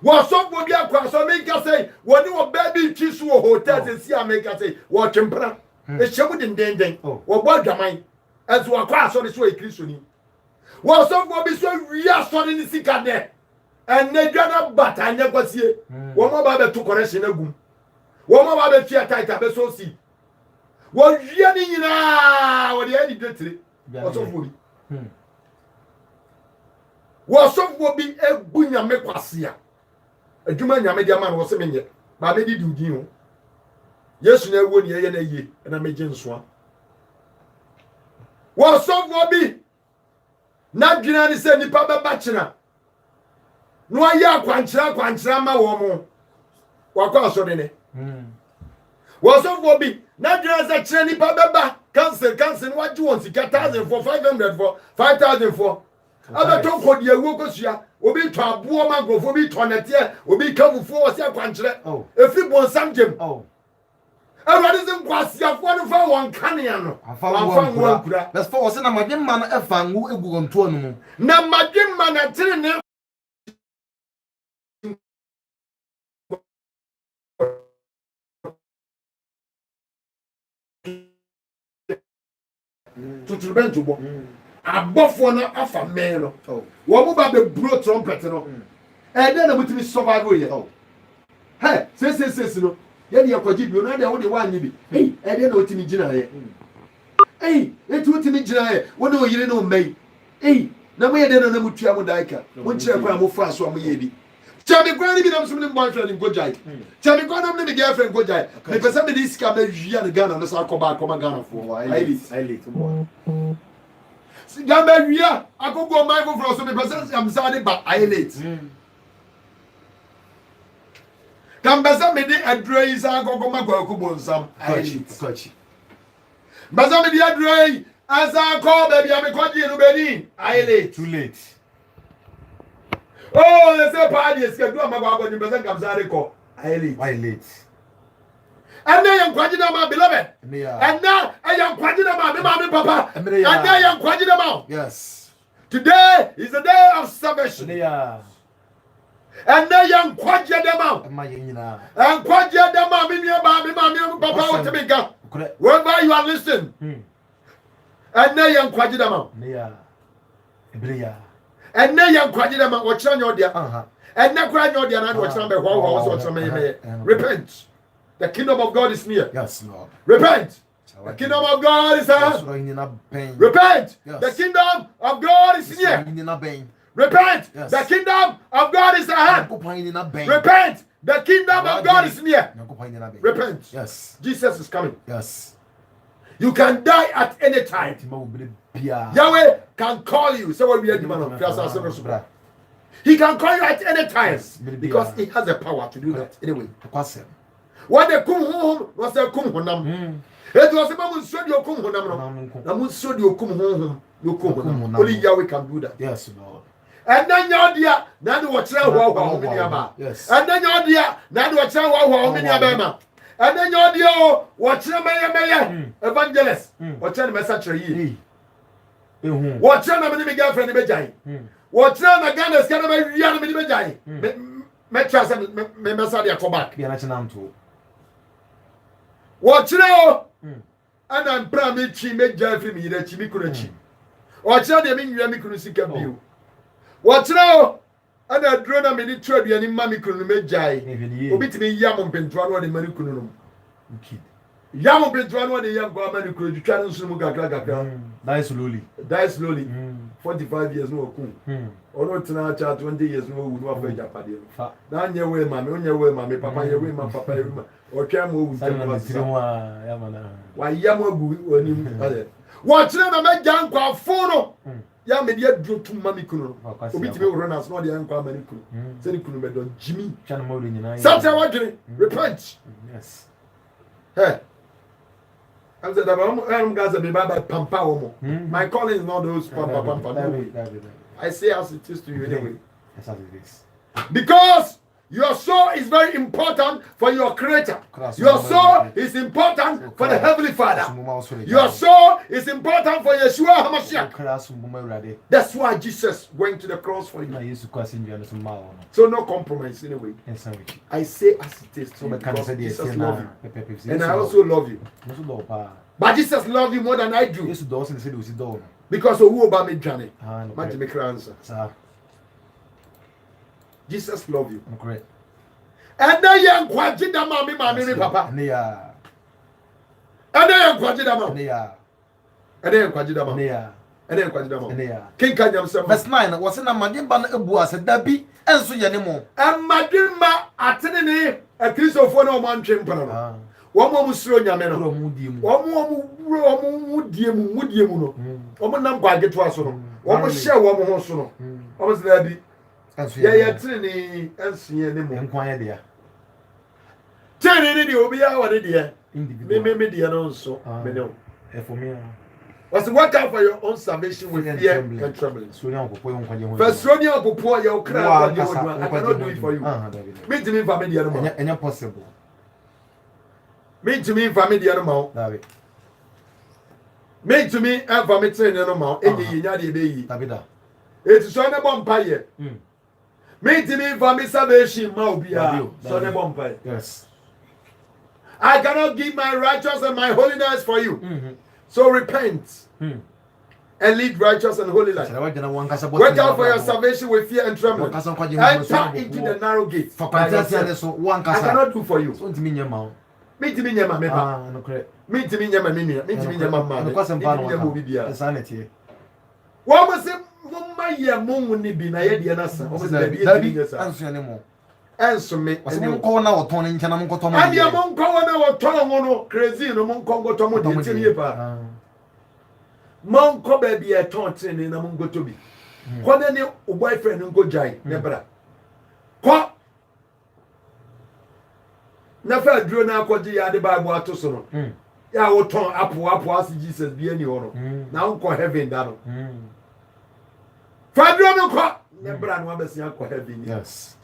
wɔsɔfo bi akɔ asɔre meka sɛ wɔne wɔ baa bi twi so wɔ hotel sɛ si a meka sɛ wɔtwempena ehyɛ mu dendenden wɔbɔ adwaman ɛso wɔkɔ asɔre so wɔ kristoni wɔsɔfo bi so wie asɔre ne sika dɛ ɛnɛ dwana bata anyɛ kwasie wɔn ba bɛto correction agum wɔn ba bɛtua taita bɛso si wɔwie ne nyinaa wɔde ani detire wɔsɔfo bi wɔsɔfo bi ebu nyame kwasia adwuma nyame de ama no wɔsɛ menyɛ ba me di diudin o yesu na ewo ne yɛ na yie na megye nsoa wɔsɔfo bi na dwena ne sɛ nipa bɛba kyena no ayɛ akwankyerɛ ma wɔn mo wakɔ asɔre ne wɔsɔfo bi na dwena sɛ kyerɛ nipa bɛba cancel no wagye wɔn sika 1,000 for 500 for 5,000 for abeto kodi ewu kosua obi tɔ aboɔ ma grofo bi tɔ nɛteɛ obi ka fufuo wɔ sɛ akwankyerɛ efiri bɔnsam gyem awurade sɛ nkwasiafoɔ no fa wɔn kanea no afa wɔn kura verse 4 wɔse na madwemma no ɛfa ngo egu wɔn toɔ no mu na madwemma na tere ne tuturubɛnto bɔ abɔfoɔ no afa mmɛn no wɔn mo ba bɛburo trumpet no ɛdɛn na mutumi survive yɛ hɛ sesesesi no yɛde yɛkɔgye bio na deɛ wode woanyɛ bi ɛdɛn na wotumi gyina yɛ ɛti wotumi gyina yɛ wode oyere ne ɔmma yi na moyɛ dɛn na motua mo daika monkyerɛ kwan a mofaa so a moyɛ bi kyɛme kwan no bi nam so ne mbɔnhwɛ ne nkɔgyae kyɛme kwan nam ne me girlfriend nkɔgyae mepɛ sɛ mede sika mawia ne Ghana no sa akɔba Ghanafoɔ Gamba wia akoko mai foforɔ so me pese am sa de ba islet Gamba me de aduro yi sa akoko makwa kubo nsam islet Baza me de aduro yi asa ko baby am kwaje no beni islet too late oh they say party eskedu amagwa agbo ni pese kam sa de ko islet And then kwaji na ma beloved. And now I am kwaji na ma me papa. And then I am kwaji na ma. Yes. Today is the day of salvation. And now I am kwaji na ma. And kwaji na ma me papa what me ga. Wherever you are listening. And now I am kwaji na ma. And now I am kwaji na ma what your dia. And now kwaji your dia na what na be ho repent. The kingdom of God is near. Yes, Lord. Repent. The kingdom of God is near. Repent. The kingdom of God is near. Repent. The kingdom of God is at hand. Repent. The kingdom of God is near. Repent. Yes. Jesus is coming. Yes. You can die at any time. Yahweh can call you. Say what we are demanding. He can call you at any time because he has the power to do that. Anyway. What the kum home was the kum honam. It was a moment so you kum honam. I would so you kum home. You kum honam. Only Yahweh can do that. Yes, Lord. And then your dear, now do what you want. Yes. And then your dear, now do what you want. And then your dear, what you may evangelist. What your message ye. What your name girlfriend be jai. What na Ghana is kind of a young me trust me message ya back. Be an national to. What now? And I'm proud me me Jeffrey me the chimi kurechi. What now they mean you me kunu sika biu. What now? And I drone me the trade you ni mami kunu me jai. Obi ti me yam mpentwa no de mani kunu no. Kid. Yam mpentwa no de yam go mani kunu twa no sunu mu kakra. Die slowly. 45 years no ku. Ono tina cha 20 years no wu no afa japade no. Na anye we mami, onye we mami, papa ye we ma, papa ye we ma. Otwa mo wu twa ya mana. Wa yam agu onim ale. Wo kire na me jan kwa fo no. Ya me dia duro tu mami kunu no. Obi ti me woro na so no de yankwa mami kunu. Se ni kunu me don Jimmy. Chana mo de nyina. Sata wa dwene. Repent. Yes. Hey. I'm saying that guys be bad pampa womo. My calling is not those pampa. I say as it is to you anyway. Yes, as it is. Because your soul is very important for your creator. Your soul is important for the Heavenly Father. Your soul is important for Yeshua HaMashiach. That's why Jesus went to the cross for you. So no compromise anyway. I say as it is to you because Jesus loves you. And I also love you. But Jesus loves you more than I do. Because of who about me, Johnny? Imagine me answer. Jesus love you. Correct. And then you kwaji da mami papa. Yeah. And then you kwaji da mami. Yeah. And then you kwaji da mami. Yeah. And then you kwaji da mami. Yeah. King Kanyam 7. Verse 9. Was na madimba na ebu ase dabi enso ye ne mo. And madimba atene ne a Christopher no man twempana no. Wo mo musuro nyame no. Wo mo die mu no. Wo mo nam kwaje to aso no. Wo mo hye wo mo ho so no. Wo mo se dabi ya tini ensiye ne mo enkwan ya dia tini ni di obi ya wade dia me dia no so me no for me was work out for your own salvation with fear and trembling. So now popo yon kwaje ho first one you popo ya okra kwaje ho I cannot do it for you me to me family dia no ma enya possible me to me family dia no ma David me to me family tini no ma enyi nya de be yi David eti so na bomb paye me to me family salvation ma obia so na bomb paye. Yes. I cannot give my righteousness and my holiness for you. So repent and lead righteous and holy life. Work out for your salvation with fear and trembling. Enter into the narrow gate. I cannot do for you. Me to me nyama me pa. Me to me nyama me to me nyama ma. Me to me nyama obi bia. Wo mo se mo ma ye mo ni bi na ye de na sa. Wo mo se da bi e sa. Anso ne mo. Enso me. Wase mo ko na oton ne nchana mo koto mo. Ade mo nko na oton mo no crazy no mo nko goto mo de tie pa. Mo nko ba bi e ton tene na mo goto bi. Ko ne o boyfriend nko jai ne bra. Ko na fa duro na akodi ya de Bible ato so no. Ya wo ton apo as Jesus bi ani ho no. Na nko heaven da no. Fa duro no ko ne bra no abesia ko heaven. Yes.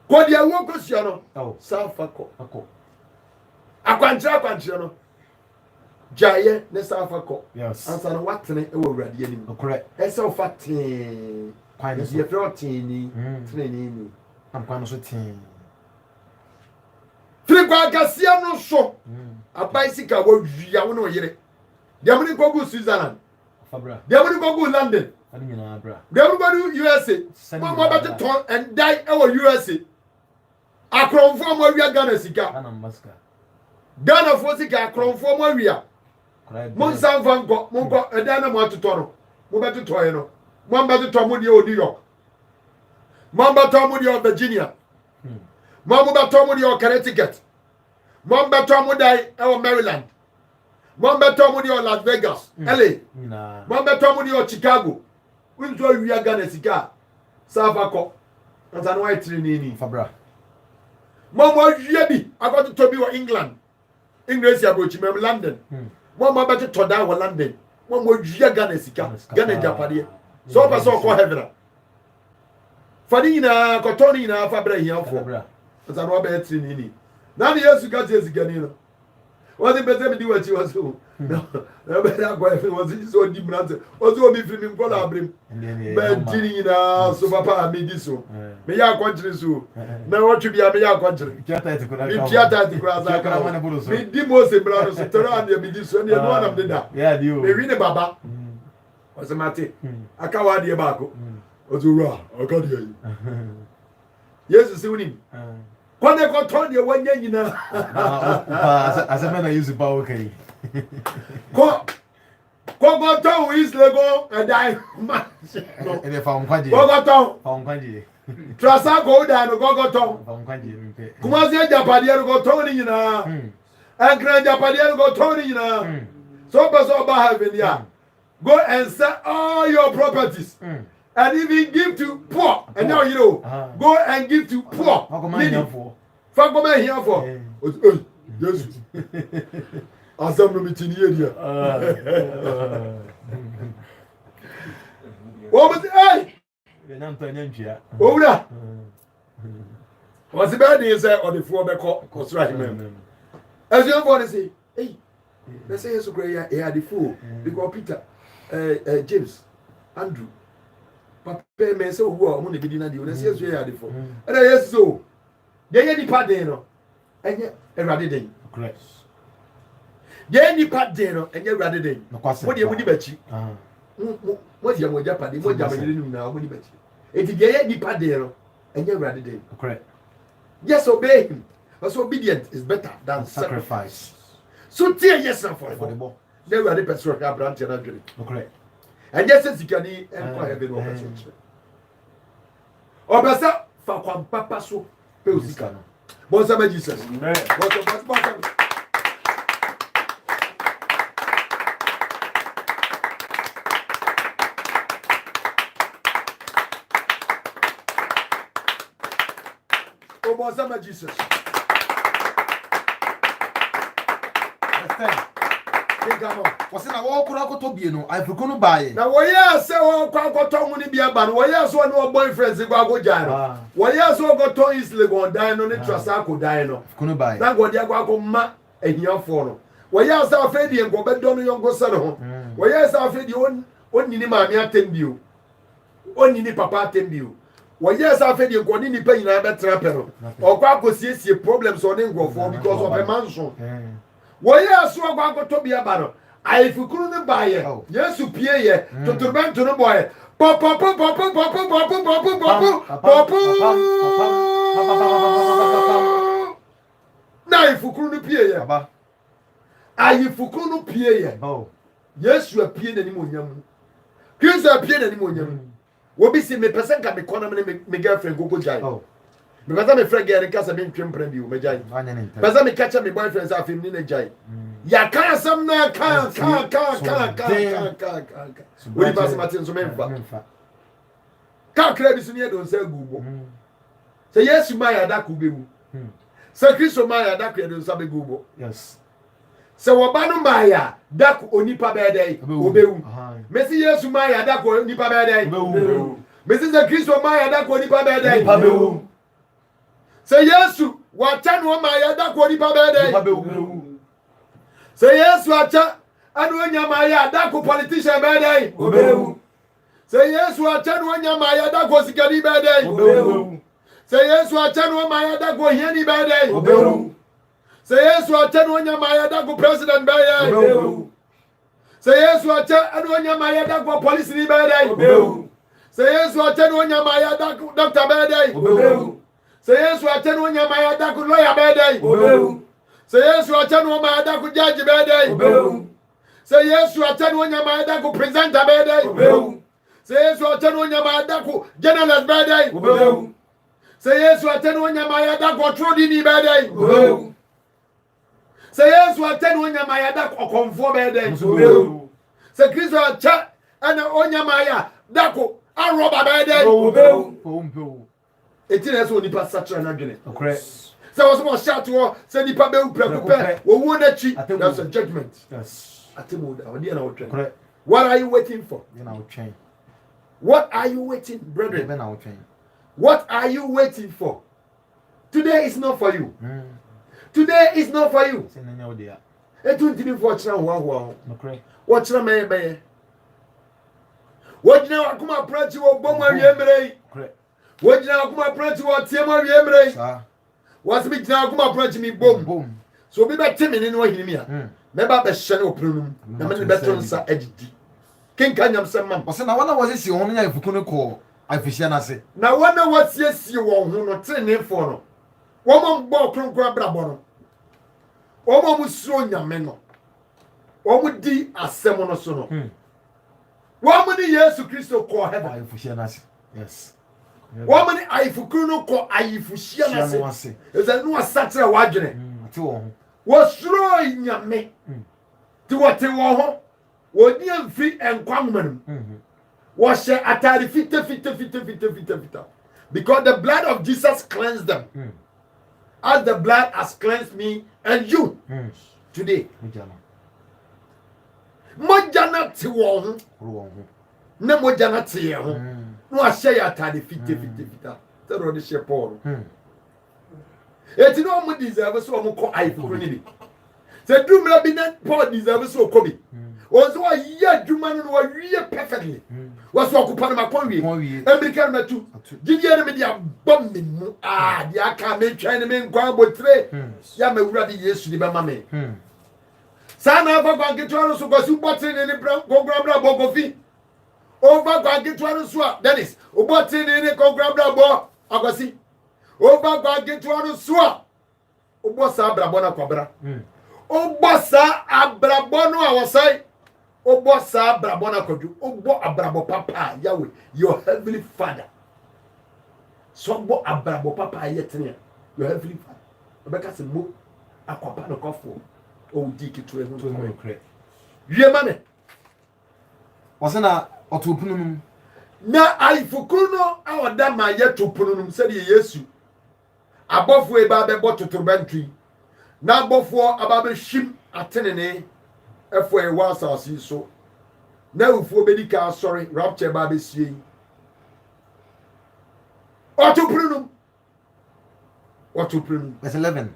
Ko dia wo ko sia no. Oh, Safa ko. ako. Akwantra no. Jaye ne safa ko. Yes. Ansa no watene e wo urade anim. Correct. Ese o fatin. Kwani so. Ye protein ni, training ni. Am kwani so tin. Firi kwa gasia no so. Abaisika wo wia wo no yire. Dia mo ni ko go Switzerland. Fabra. Dia mo ni ko go London. Ani nyina bra. Dia mo go USA. Mo ba te ton and die e wo USA. Akronfo mo wia Ghana sika. Ana maska. Ghana fo sika akronfo mo wia. Mo san fan ko mo ko eda na mo atoto no. Mo be toto ye no. Mo be toto mo de o New York. Mo be toto mo de o Virginia. Mo be toto mo de o Connecticut. Mo be toto mo dai e o Maryland. Mo be toto mo de o Las Vegas, LA. Mo be toto mo de o Chicago. We so wia Ghana sika. Safa ko. Anta no white ni Fabra. Mo wia bi akoto to bi wo England. English ya brochi mem London. Mo be to da wo London. Mo wia Ghana sika. Ghana Japade. So pa so ko heaven. Fani na kotoni na Fabra hian fo. Anta no be ni. Na ni Yesu ga je sika ni no. What the better do what you was so. No, better go if it was so deep brother. Also be filming for abrim. But Tina so papa me this so. Me ya country so. Na what you be me ya country. Theater to Me theater to cross that. Me di most brother so tell am be this so no one am there. Yeah, you. Me win baba. Was mate. Aka wa de ba ko. Ozura, aka de yi. Yes, see him. Kwande ko ton de wanya nyina. As a man I use power okay. Ko go ton is lego and die man. And if I'm kwaje. Go ton. I'm kwaje. Trasa go down go ton. I'm kwaje. Kuma se japade go ton ni nyina. And grand japade go ton ni nyina. So person ba heaven ya. Go and sell all your properties. And even give to poor. And now you know, go and give to poor. Fuck what I'm here for. Yes. Assembly meeting here. What was it? Oh, yeah. What's the bad news on the floor back up? As you want to say, hey, let's say so great. He had the fool because Peter, James, Andrew. Papa me say wo o mo ne bidi na de o na se yesu ya de fo e na yesu so ye ni pa den no enye ewrade den correct ye ni pa den no enye ewrade den mo de mo di bachi mo di mo japa de mo japa yire ni na mo di bachi enti ye ni pa den no enye ewrade den correct yes obey him because obedience is better than sacrifice so tear yes for the ball they were the person who branch na dwere correct. And yes, it's Gani and heaven over such. Or Bassa, Fakwan Papa so, Peusicano. Bonsama Jesus. Oh, Bonsama Jesus. Was in a walk or to be no, I forgot to buy it. Now, why say, oh, Quaco money be a ban? Why else one more boyfriends go Jano? Why else all got to easily go and dine on the Trasaco dino? Couldn't buy that what Yago ma and your phone. Why else our Freddy and go back down your go son? Why else our Freddy on Nima attend you? Only ni papa attend you. Why yes, our Freddy go in the pain I bet trapper or Quaco sees problems on him go for because of a mansion. Why else you are going to be a banner? I if you couldn't buy it, yes, you pay ye to turn to the boy. Papa, now if you couldn't pay ye, I if you couldn't pay ye, yes, you are paying any more. Here's a paying any more. What be see me person can be calling me girlfriend go jai. Because I'm a friend getting cast a big trim preview, my giant. Because I'm a catcher, my boyfriends are filming a giant. Ya can't some now, can't. We pass Martin to Memphis. Can't credit in here, don't say Google. Say yes, you might have that could be. Say Christo Maya, that credit sabe Google. Yes. So Wabano Maya, that only pabede, Obeu. Messi, yes, you might have that only pabede. Mrs. Christo Maya, that only pabede. Say yes, what ten one Maya, that only pabede. Say yes, wacha anu nyamaya da ko politician be dey obewu. Say yes, wacha anu nyamaya da ko sikari be dey obewu. Say yes, wacha anu nyamaya da ko hiani be dey obewu. Say yes, wacha anu nyamaya da ko president be dey obewu. Say yes, wacha anu nyamaya da ko police ni be dey obewu. Say yes, wacha anu nyamaya da ko doctor be dey obewu. Say yes, wacha anu nyamaya da ko lawyer be dey obewu. Say yes, you are telling one my dad could judge bed. Say yes, you are telling one my dad could present a bed. Say yes, you are telling one my dad could journalist bed. Say yes, you are telling one my dad could throw the bed. Say yes, you are telling one my dad could conform bed. Say Chris, you are chat and on your Maya that could a robber bed. It is only past such an argument. So I was more shout to her, say the Pabel prepare, we won't achieve. That's a judgment. Yes. What are you waiting for? What are you waiting, brethren? What are you waiting for? Today is not for you. Today is not for you. Etu ntimi fo kyerɛ ho. Okay. Wo kyerɛ me bɛyɛ. Wo gyina akoma pranti wo bom awie mmerɛ. Correct. Wo gyina akoma pranti wo tie mo awie mmerɛ. Sa. Wo se bi gyina akoma pranti mi bom. Boom. So obi bɛte me ne no ahini mi a. Mɛba bɛhyɛ ne opunu no. Na me ne bɛto nsa agidi. Kenka nyam sɛ mam. Ɔsɛ na wana wɔse si ho no nya ifuku no kɔ afihia na se. Na wana wɔsiesie wɔn ho no trenefo no. Wɔn bɔ kronkron abrabɔ no. Wɔn mu suro nyame no. Wɔn di asɛm no so no. Wɔn mu ni Yesu Kristo kɔ heaven. Afihia na se. Yes. Wɔn mu ni ayifukuru no kɔ ayifuhyia na se. Ɛsɛ no asakyerɛ wadwene. Ati wɔ ho. Wɔsuro nyame. Ti wɔte wɔn ho. Wɔdi mfi nkwa nwoma no. Wɔhyɛ atare fita. Because the blood of Jesus cleansed them. As the blood has cleansed me and you today. Moja na te wɔn ho. Na moja na te yɛn ho. No ahyɛ yɛ atare fita. Sɛ ɔde hyɛ Paul. Eti no mo deserve so mo kɔ ayifukuru ni bi. Sɛ dumra bi na Paul deserve so kɔ bi. Once wa yɛ adwuma no wa wie perfectly. Was occupy my conway. American matu. Gideon me dia bom me mu. Dia aka me twan me nkwa botre. Ya me wura de Yesu ni be ma me. Sana fa kwa getwa no so gosi botre ne kongrabra bo kofi. Over kwa getwa no so a Dennis. O botre ne kongrabra bo agosi. Over kwa getwa no so a o bosa abrabo na kwabra. O bosa abrabo no awosai. Obo sa abrabo na kodu obo abrabo papa Yahweh your heavenly father so obo abrabo papa yetene your heavenly father obeka se mo akwapa no kofo o di kitu ehun to kre wie ma me ɔsɛ na ɔtopunu num na aifukuru no awoda ma yetopunu num se de Yesu abofo e ba be bototorbantui na abofo aba be hwim atenene efo e wa asasi so na ufuo bedika sorry rapture ba be sie otoprenum verse 11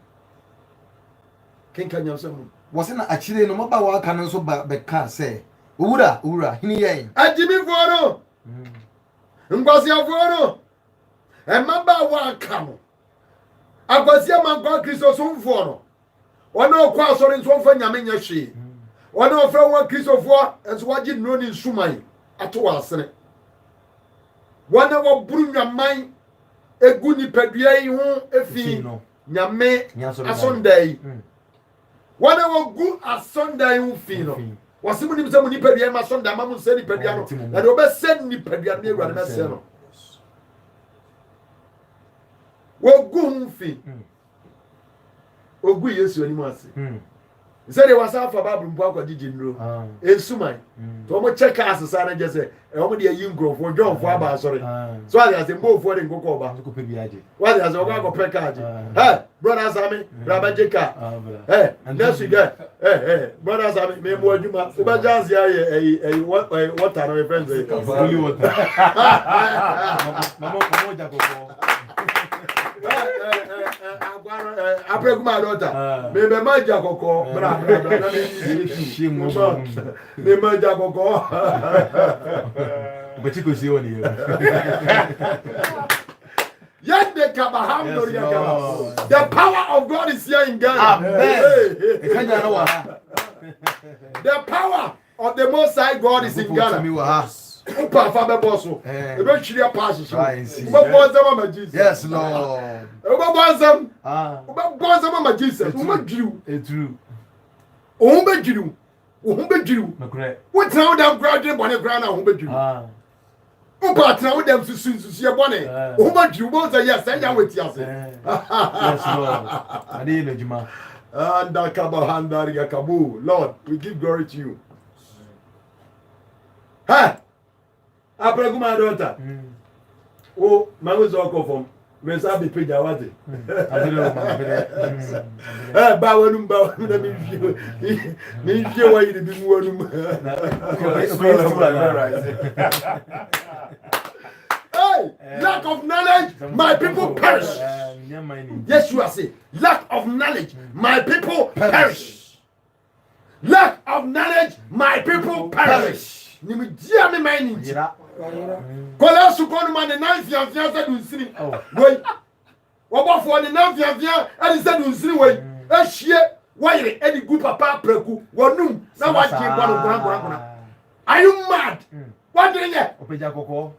kenka nyamsam wɔsɛ na akyire no maba wa aka no so ba bɛka sɛ owura hini yɛn agimi fo no ngwasia fo no emaba wa aka no agwasia mankwa Kristo so mfo no ona okwa asori nso mfa nyame nya hwe ona ofra wa Kristofo enso waji no ni nsuman ato asene wana wo buru nyaman egu ni padua yi ho efi nyame asondai wana wo gu asondai ho fi no wasimu ni msemu ni padua ma asondai ma mu se ni padua no na de obesen ni padua no ewura na se no wo gu ho fi ogu Yesu ani mu ase say they was after Bible mpo akwadiji nro ensuman to mo check us sa na je say e mo de yi ngrofo John fo aba sorry so as say mbo fo de nkoko oba ko pe bi aje what as o go pe ka aje hey brother Sami brother Jeka hey next we get brother Sami me mo adwuma o ba chance ya what are my friends holy water mama jakoko Apreguma daughter. Me manja koko. Bra. Me manja koko. But you could see on here. The power of God is here in Ghana. The power of the Most High God is in Ghana. Upa fabe boso. Ebe chiri pass so. Ube bonza ma Jesus. Yes Lord. Ube bonza. Ube bonza ma Jesus. Ube giru. True. Ube giru. Ube giru. Correct. What now that graduate bone ground ube giru. Upa now them susu e bone. Ube giru bonza yes, say ya weti ase. Yes Lord. Ade no juma. Anda kabahanda yakabu. Lord, we give glory to you. Ha! Apreguma daughter. Oh, mango oko from. Me sa be page awate. Ba wonum na mi fie wa yi bi mu wonum. Hey, lack of knowledge, my people perish. Yes, you are saying, lack of knowledge, my people perish. lack of knowledge, my people perish. Nimejia me mine nti. Kola su konu ma ne nan fiafia se du nsiri. Wei. Wobofo ne nan fiafia e se du nsiri wei. Ehie wire e di gu papa praku. Wonum na waje gona. Are you mad? What doing here? Opeja koko.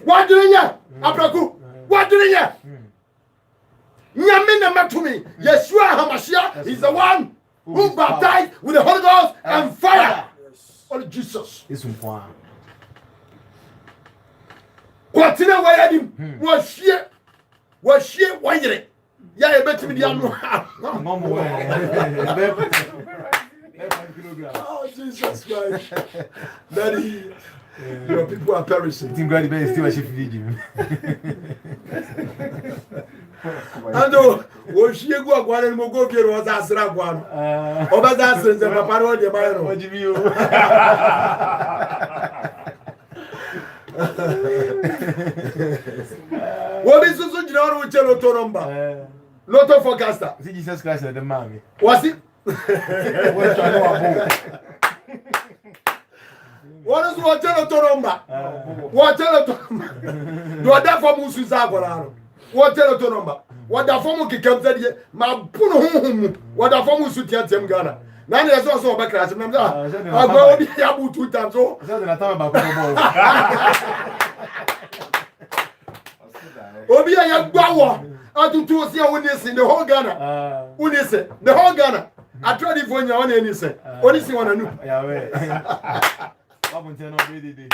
What doing here? Apraku. What doing here? Nyame na matumi. Yeshua HaMashiach is the one who baptized with the Holy Ghost and fire. Oh Jesus. Isso point. Continue where him. Was wire. Ya e betimi di anu. Oh Jesus Christ. Daddy, your people are perishing. Team Grady Bay still a shift lead. Ando wo hie gu agware mo go biere wo za asra agware oba za asra nze papa no de bayo no Ojimi o. wo bi susu jina ro che loto number loto forecaster See Jesus Christ the man. wasi What try no abo. what is what che loto number what che loto do da for mu susu agware no what che loto number what da for mu kikam zade ma puno honhom what da for mu su tiatem Ghana na na yeso so oba crash na agba obi ya bu 2 times so Say na time ba ko ball. Obi ya gbawo atutu osi a woni si the whole Ghana woni se the whole Ghana atradi fo nya woni ni se oni si wona nu Ya we. Babu nteno be dey.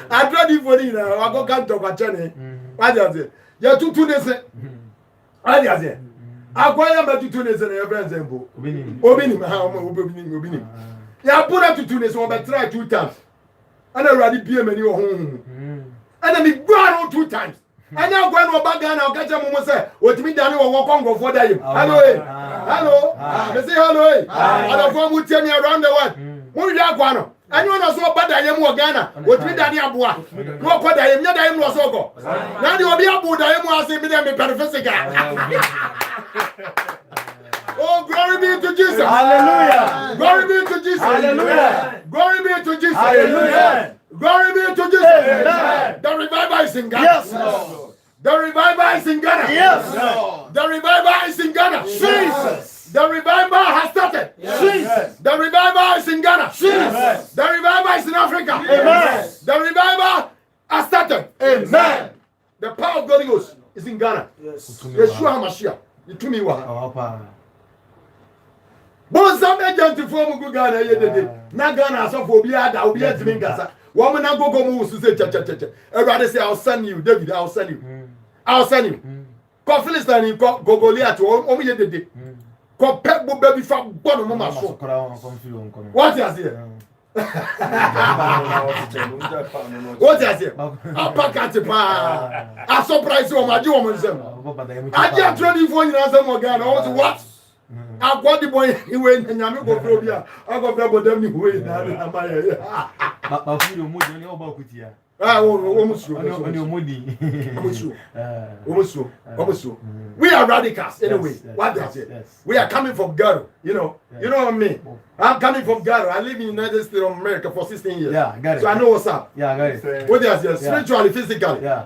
atradi fo ni na wa go kan to kwa chene aja se ya tutu ne se aja se akwa ya matutu ne se na ya friends embo obi ni ha obi ni ya pura tutu ne se o be try 2 times ana already bie mani wo honhom ana mi gwa 2 times ana gwa no ba Ghana o ka che mo se otimi dane wo kongofo da yim hello hello me say hello ana fo mu tie me around the world mo wi akwa no anyo na so ba da yim wo Ghana otimi dane aboa no ko da yim nya da yim no so ko na di obi abu da yim ase mi dem physical. Oh, glory be to Jesus. Hallelujah. Glory be to Jesus. Hallelujah. Glory be to Jesus. Hallelujah. Glory be to Jesus. Amen. The revival is in Ghana. Yes, Lord. The revival is in Ghana. Yes, Lord. The revival is in Ghana. Jesus. The revival has started. Jesus. The revival is in Ghana. Jesus. The revival is in Africa. Amen. The revival has started. Amen. The power of God Ghost is in Ghana. Yeshua HaMashiach. You to me what? Oh, pa. Bon some agent for mu Ghana ye dede na Ghana so for obi ada obi atimi ngasa wo mo na gogo mu su se che everybody say I'll send you David I'll send you ko Philistine ko Goliath o mo ye dede ko pep bo baby fa bono mo ma so what you say what you say apakati pa a surprise o ma ji o mo nsem aji atrodi fo nyina nsem o Ghana what agwa di boy iwe nyame go fro bia agwa fro bodam ni we na amaye Ba furo mo joni o ba kutia. o musu Oni omodi. Omusu. We are radicals anyway. What does it? We are coming from Garo, you know. You know what I mean? I'm coming from Garo. I live in the United States of America for 16 years. Yeah, got it. So I know what's up. Yeah, got it. What does it? Spiritually, physically. Yeah.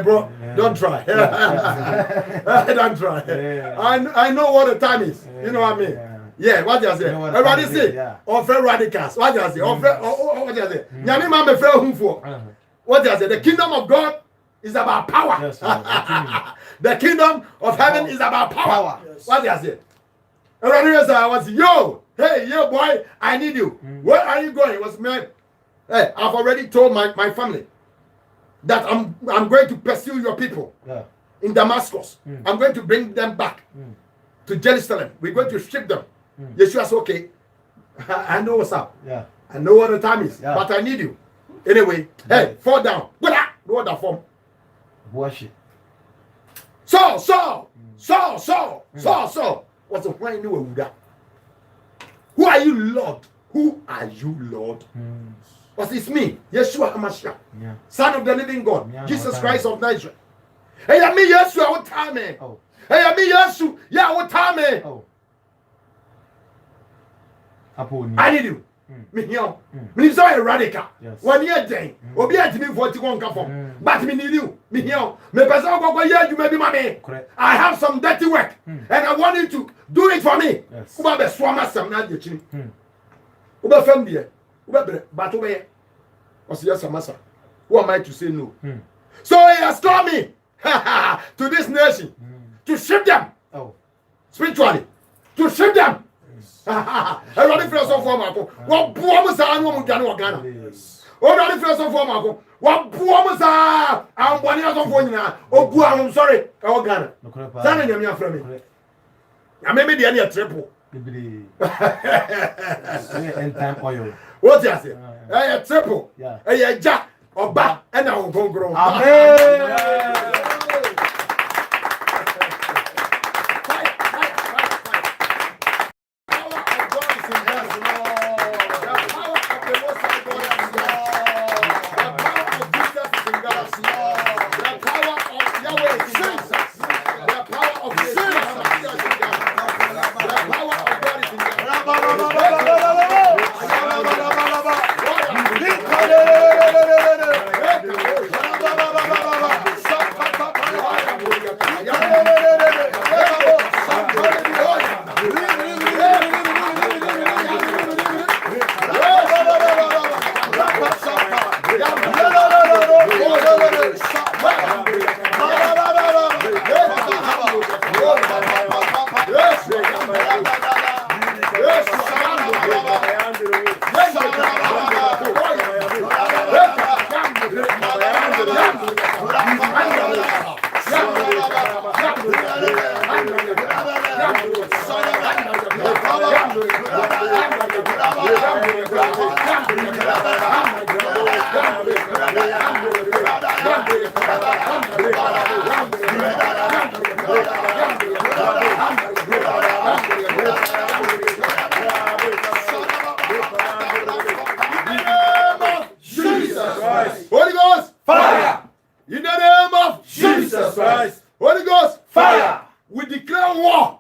Bro, don't try. Don't try. I know what the time is. You know what I mean? Yeah, what you say? Everybody say, or friend radicals. What you say? Or friend, what you say? Nyami ma me friend who for? What you say? The kingdom of God is about power. Yes, the kingdom of heaven is about power. Yes. What you say? Everybody say, I was yo, hey, yo, boy, I need you. Where are you going? It was me. Hey, I've already told my family that I'm going to pursue your people in Damascus. I'm going to bring them back to Jerusalem. We're going to strip them. Yeshua said, okay, I know what's up. Yeah. I know what the time is, but I need you. Anyway, hey, fall down. What the form? Worship. So. What's the point you were that? Who are you, Lord? Who are you, Lord? What is me? Yeshua HaMashiach, Son of the living God, Jesus Christ of Nazareth. Hey, I mean, Yeshua, what time? Hey, me yesu. Yeah, what time? Oh. Aponi. I need you. Me here. Me so a radical. Yes. 1 year day. Obi at me 41 come from. But me need you. Me here. Me person go here you maybe mommy. Correct. I have some dirty work and I want you to do it for me. Yes. Uba be swama sam na de chini. Uba fam there. Uba bre but uba was yes massa. Who am I to say no? So he has called me to this nation to ship them spiritually, to ship them. Everybody feels so for Marco. What bombs are no Ghana? Already feels so for Marco. What bombs are I'm 1 year of one now. Oh, I'm sorry. Oh, Ghana. Sana nyamia from me. I may be the other triple. End time oil. What you say? A triple. Yeah. A jack or back and I will go grow. Amen. Holy Ghost, fire! In the name of Jesus Christ, Holy Ghost, fire! We declare war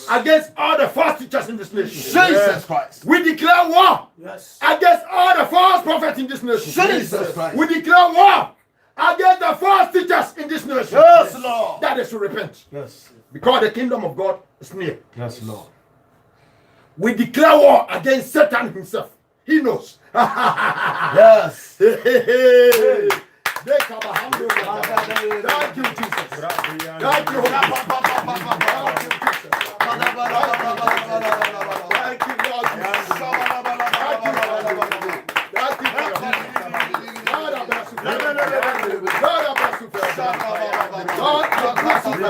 against all the false teachers in this nation. Jesus Christ. We declare war against all the false prophets in this nation. Jesus Christ. We declare war against the false teachers in this nation. Yes, Lord. That is to repent. Yes. Because the kingdom of God is near. Yes, Lord. We declare war against Satan himself. He knows. Yes. Thank you, Jesus. Thank you, Holy Spirit. Thank you, Lord Jesus. Thank you, God, I bless you. God, I bless you. God, I bless you.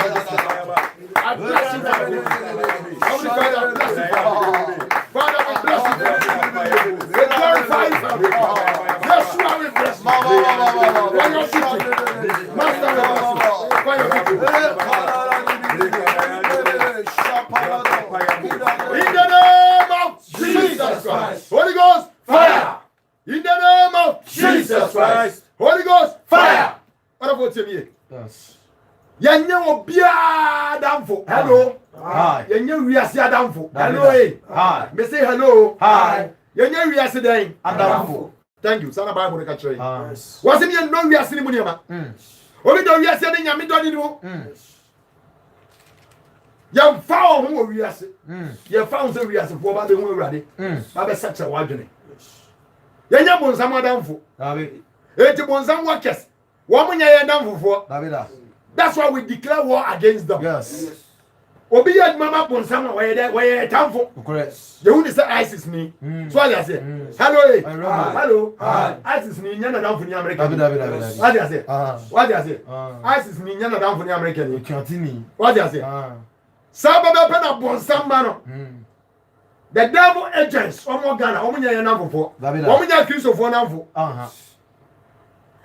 I bless you. Holy Father, I bless you. Father, we bless you. We glorify you. Yeshua, we bless you. For your teaching. Master, we bless you. For your teaching. In the name of Jesus Christ. Holy Ghost, fire. In the name of Jesus Christ. Holy Ghost, fire. What about you? Yes. Yanya obia damfo. Hello. Hi. Yanya wiase adamfo. Hello. Hi. Me say hello. Hi. Yanya wiase den Adamfo. Thank you. Sana Bible dey catch you. Yes. Was him ye no wiase ni mu niam. Obi do wiase ni nyame do ni mu. Yam fa ho wo wiase. Ye fa ho se wiase fo ba be hu awurade. Ba be sacha wadwene. Yanya bonsam adamfo. David. Eti bonsam workers. Wo munya ye adamfo fo. David. That's why we declare war against them. Yes. Obi yad mama bonsam where tamfo. Correct. The one is ISIS ni. So I say, hello, hello. ISIS ni nyana down for the American. David. What do you say? What do you say? ISIS ni nyana down for the American. Continue. What do you say? Sababa pena bonsam mano. The devil agents omo Ghana omo nya namfo fo. Omo nya Kristo fo namfo.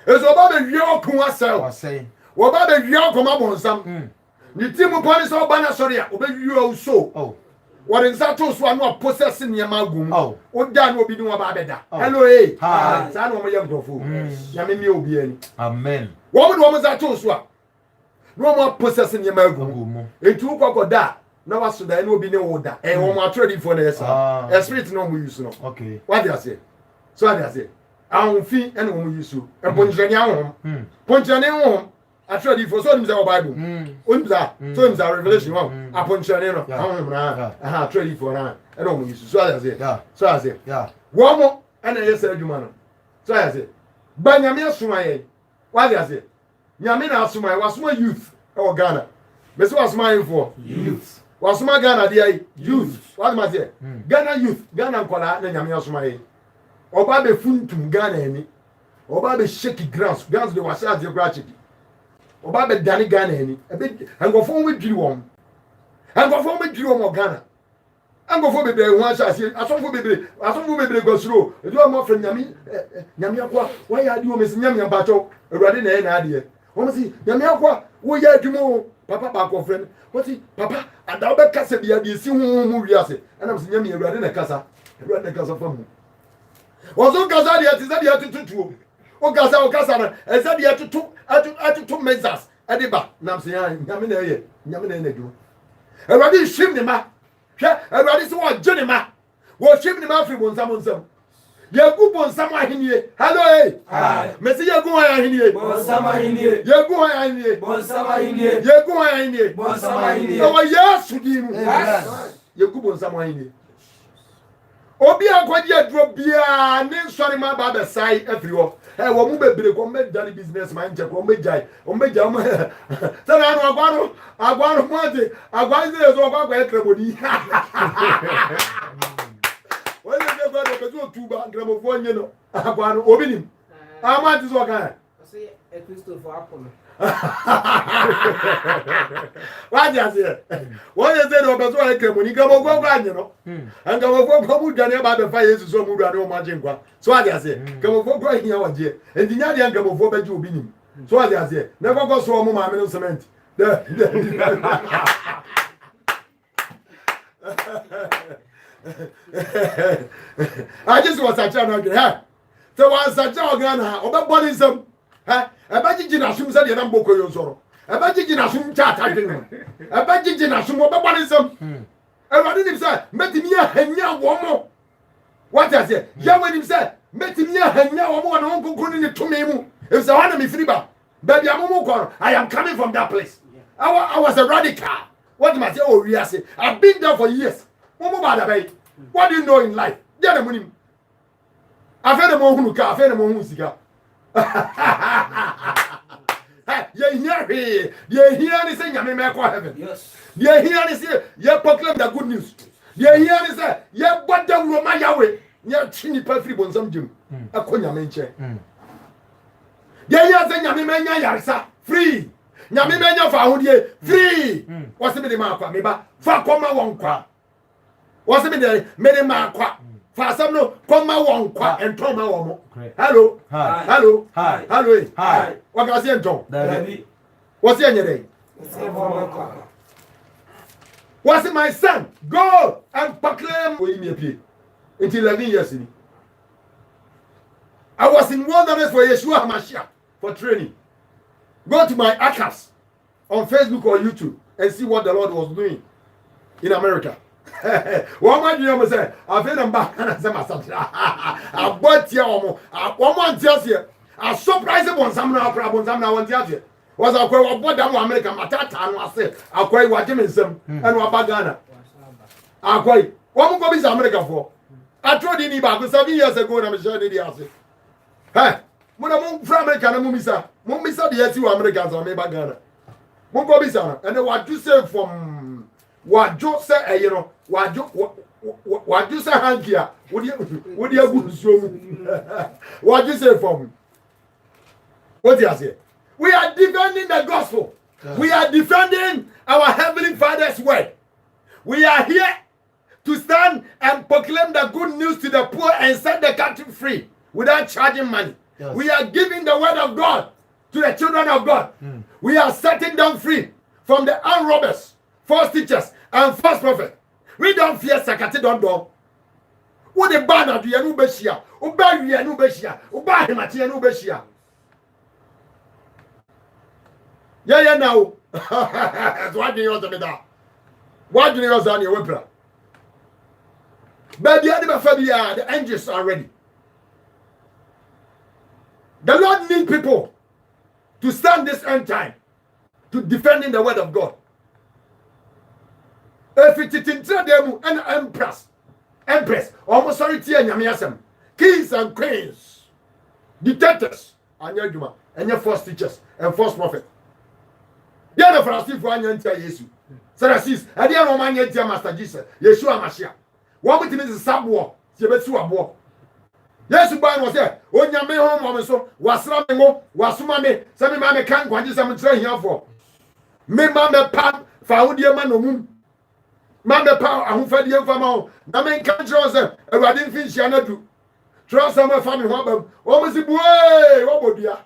Ezo ba be wi okun asel. Wasay. Wo ba be wi okoma bonsam. Ni timu poni so ba na sori a obewi o so. Oh. What in Sato so no possess near magum. Oh. O dan obi ni wa ba beda. Hello Hi. Sa no mo yam grofo. Ya me mi obi ani. Amen. Wo mo do mo Sato so a. no more possessing your mago. It took a da. No was there no be no order. And one more trading for the a spirit no more use no. Okay. What do I say? So I say, I won't fee and won't use you. And Ponchania home. I trade for some Bible. So it's a revelation. Upon Chanel, I trade for her. I don't use so I say. So I say, one more and I said, you man. So I say, Banyamia Sumaye. What I say? Yamina Sumai was my youth or Ghana. This was my for youth. Was my Ghana, dear youth. What am I say? Ghana youth, Ghana Kola, and Yamia Sumaye. Or Baby Funtum Ghana any. Or Baby shaky grass, grass the was out your gratitude. Or Baby Danny Ghana any. A bit and go forward with you on. And go forward with you on Ghana. And go for baby once I say, I saw for baby go through. You are more from Yamia. Why are you missing Yamia Bato? Rather than an idea. What see, Yamia, we are tomorrow. Papa back of friend. What see, Papa, and I'll be Casa be a see who we are. And I'm saying, Yamia, rather than a casa. Rather than a casa from me. Was on Gazadia, is that you have to do? O Gaza, O Casana, as that you have to two measures. Adiba, Namsia, Yamina, and I didn't shim the map. Everybody saw Johnny Ma. Was shipping him out from some. You're good on someone in here. Hello, eh? Messi, you're going in here. Bonsama in here. You're going in here. Bonsama in here. You're going in here. Bonsama in here. Oh, yes, you're good on someone in here. Obia Quadia drop beer, name sorry, my baba side everywhere. Hey, what move be the done business man, Jack, Omejai. Then I want money. I want this over everybody. When you go to 2 gramophone, you know, I want to open him. How much is what I say? A crystal for Apple. What is it? What is it about what I came when you come over, you know? And come over, Daniel about the 5 years so moved on my. So I say, come over right here one year, and the Nadian come over you be him. So I say, never go so my middle cement. I just was a child again. So once a child again, about bodyism. About Jinasum said, and I'm Boko Yosoro. About Jinasum chat, I think. About Jinasum, about bodyism. And I didn't say, met me a henya one more. What I say? Yahweh himself, met me a henya one more, and Uncle couldn't to me. If the one of me freeba, baby, I am coming from that place. I was a radical. What am I say? Oh, yes, I've been there for years. What do you know in life? Get the money. I've had a more who car, I've had a more musica. You're here and saying, I'm in heaven. Yes. You're here and say, you're proclaim the good news. You're here and say, you're what the Roma Yahweh. You're chini perfect on some Jim. A conya mention. You're here saying, Yamimania Yarsa, free. Yamimania for free. What's the minimum? Maybe for Koma Wonka. What's the minimum? Minimum. For some no, come on, and Tom. Hello, hi, hello, hi, hello, hi. What can I say, Tom? What's your name? What's it, my son? Go and proclaim with me until 11 years. I was in wilderness for Yeshua HaMashiach for training. Go to my archives on Facebook or YouTube and see what the Lord was doing in America. One man you say, I've been a back and I bought you. One man tells you, I surprised one some now problems. I'm now one tells you. Was I quite what them American Matata and I said, I'll quite what him in some and what Bagana. I quite what go is America for. I told you about 7 years ago, and I'm sure they are saying, hey, when I'm from America, Mumisa, the yes, you Americans are made by Ghana. Mungobisa, and then what you say from what you say, you know. What you say, Hankia? Would you show me? What you say for me? What do you say? We are defending the gospel. Yes. We are defending our Heavenly Father's word. We are here to stand and proclaim the good news to the poor and set the captive free without charging money. Yes. We are giving the word of God to the children of God. We are setting them free from the armed robbers, false teachers, and false prophets. We don't fear Sakati don't do. What the banner do you know Beshia? Uba you know Beshia. Uba him at you know Beshia. Yeah, now. Why do you want to be that? Why do you want to be that? But the angels are ready. The Lord needs people to stand this end time to defending the word of God. If it is in them and empress, almost sorry, kings and queens, dictators, and your false teachers and false prophets. They are the first people who are Jesus. Sarassis, I didn't know my Master Jesus, Yeshua Mashiach. One with him is a subwar, Jebesu war. Yes, you was there. When you made home, so was Rambo, was Sumame, some mamma can't want you some train here for. Me mamma pap, found your man no moon. Mamma power, and who fed you from home. I mean, can't trust them, and I didn't think she had to trust some family. What was the boy? What would you?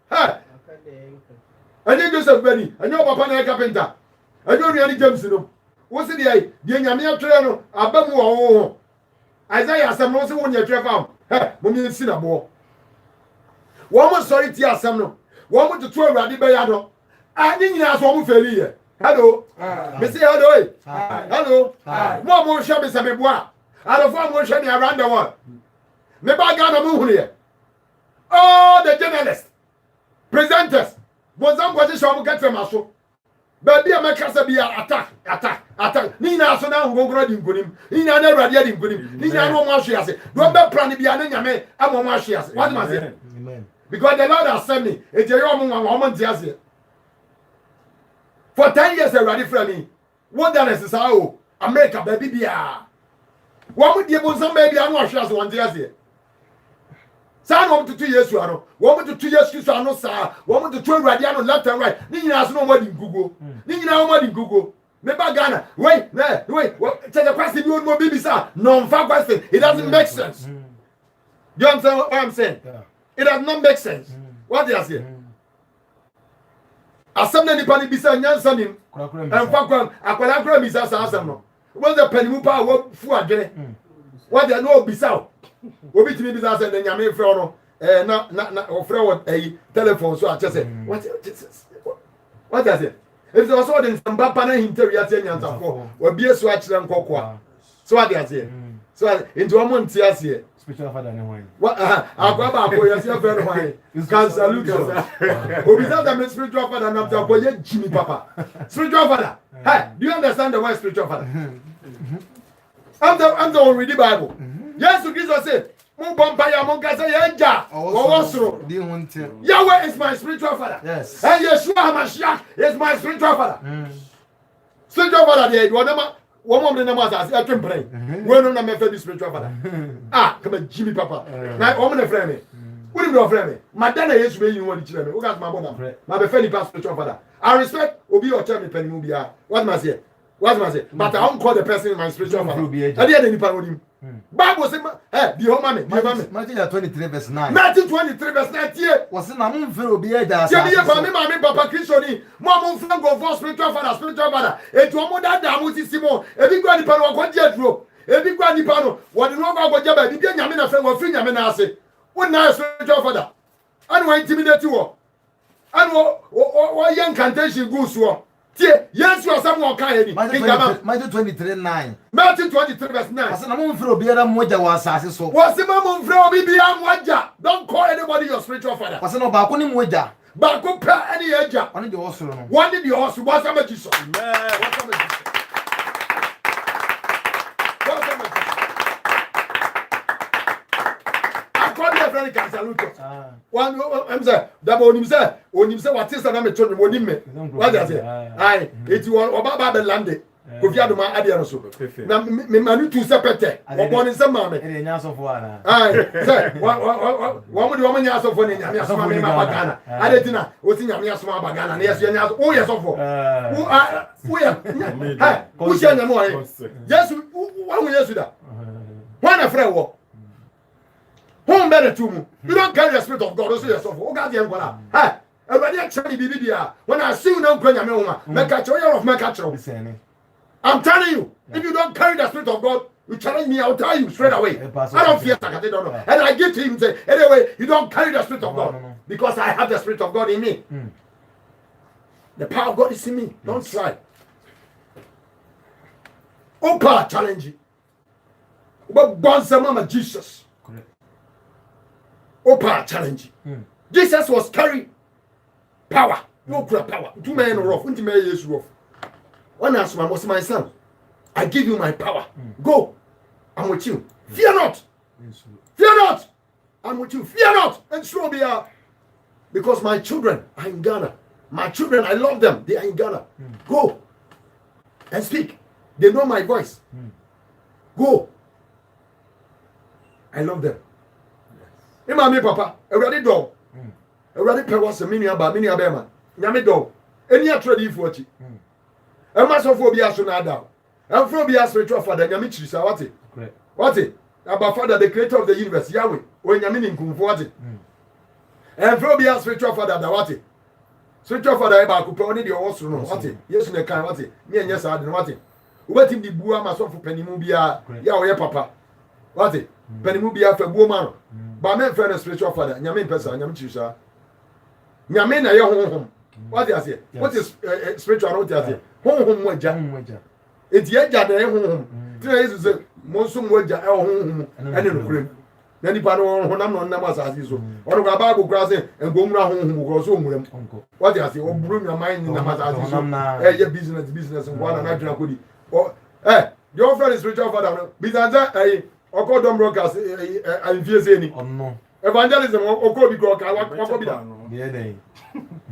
Ha! I think Joseph Benny, I know Papa Carpenter. I don't really James. What's the Yamia Treno, Abamu? Isaiah, some also when you travel. Mummy Sinabo. One more sorry, Tia Samno. One more to 12 Radi Bayado. I didn't ask one failure. Hello. Missy, hello. Hello. One more shop is a mebois. I don't want more shiny around the world. Maybe I got a move here. Oh, the journalists, presenters, was some position will get from us. But be a Macassa be attack. Nina so now go grad in Gunim. Nina never did in Gunim. Nina no more she has it. Robert Pranny be an enemy. I'm more she has it. What must it? Because the Lord has sent me. It's a young woman has it. For 10 years, already from me. What that is how America baby be a. What would you want some baby? I'm not sure one day. San 1 to 2 years, you are 1 to 2 years, you are no sir. 1 to 12 radiano left and right. Nina has no more in Google. Nina no more in Google. Maybe Ghana. Wait. Tell the question you want more baby, sir. No, fact question. It doesn't make sense. You understand what I'm saying? It does not make sense. What they are saying? Assembly ni pani bisa nyansa nim. Enfa kwam akwala kra bisa sa asem no. What's the penny mupa wo fu adwene. What they no bisa. Obi timi bisa say the nyame frɛ no na ofrɛ wo telephone so a chese. What does it? If there was all in some bapa na hinteria tia nyansa fo, obi esu a kyerɛ nkɔkɔ. So what they are saying? So into one tia say spiritual father ne wan. What agba ko yes your friend wan. Can salute yourself. Obi say that spiritual father na to boy Jimmy papa. Spiritual father. Hey, do you understand the word spiritual father? I'm the one read the Bible. Yes, Jesus said, "Mo bomba ya mo gasa yanja." Yahweh is my spiritual father. Yes. And Yeshua HaMashiach is my spiritual father. Spiritual father there, whatever. One moment, I can pray. When I'm a spiritual father. Come on, Jimmy Papa. Now, I'm a friend. What do you friend me? My dad is where you want to tell me. Who got my mother? My friend is spiritual father. I respect Obi or tell me penny mubia. What must I say? What must I say? But I don't call the person my spiritual father. I didn't any part with him. Bible say, hey, the home man, Matthew 23 verse 9. Matthew 23 verse 9. Was in a moon for Obi da. Mammy, Papa Christian, Mamma Frank of spiritual father. Et to a mother Damusi Simo, every granny pano, what jet rope, every granny pano, what the Nova Wajaba, the Yamina friend of Finyamina say, what now spiritual father? And why intimidate you? And what young cantation goose war? Yes, you are someone kind. Matthew 23 9. Matthew 23 verse 9. Was in a moon for Obi da moja was as so. Was the mom from Bibiam Waja? Don't call anybody your spiritual father. Was no bakuni moja. But compare any age. Only the horse. One did the horse. What's a magician? What's a magician? I call you a friend can salute. One, I'm saying, that when you say what is an amateur, when you me, what does it? Aye, it's about Babylande. Kofi Adoma adia no so na me manu tu sepete obon nsem ma me e nya asofo ana ai say wo mo de wo nya asofo ne nyame asofo me ma bagana adetina o ti nyame asofo bagana na yeso nya asofo o yesofo wo ya ha wo sia nyame wo yesu wo yesu da when a friend wo home better to mu you don't carry the spirit of God also yesofo o ga de nkola ha everybody actually bibi dia when I see you na nkwa nyame wo ma make catch your of make catch I'm telling you, if you don't carry the spirit of God, you challenge me, I'll tell you straight away. I don't fear Sakate, don't know. And I give to him and say, anyway, you don't carry the spirit of God. Because I have the spirit of God in me. The power of God is in me. Don't try. Opa challenge. But bonsa mama Jesus. Correct. Opa challenge. Jesus was carrying power. No power. 2 men rough. 2 men is rough. One asked my son, I give you my power. Go. I'm with you. Fear not. Fear not. I'm with you. Fear not. And so be because my children are in Ghana. My children, I love them. They are in Ghana. Go and speak. They know my voice. Go. I love them. Ima me papa. Everybody do. Everybody pay was a mini abema. Nyame do. Any atradi if watch. Emma so for be aso na da. Em for be spiritual father nyame chirisa what? Correct. What? Abba Father, the creator of the universe, Yahweh. When nyame ni nkumfo what? Em for be spiritual father da what? Spiritual father e ba ko pe oni de owo soro no what? Yesu ne kan what? Me enye sa de no what? Ubetim di bua ma so for panimu bia ya oye papa. What? Panimu bia fa buo ma no. Ba me fa na spiritual father, nyame mpesa, nyame chirisa. Nyame na ye honhom. What you say? What is spiritual what you say? Honhom mo ja. Enti eja na ye honhom. Ti na Yesu say mo so mo ja e honhom ene no kurem. Na nipa no honam no nam asase so. Ono ga Bible kura say engomura honhom ko so omurem. What you say? Oburu nyaman ni nam asase so. Ye business nko na dwena kodi. The offer is spiritual father. Bizanza okodom broadcast anfiese ni. Onno. Evangelism okobi ko ka wakobi da.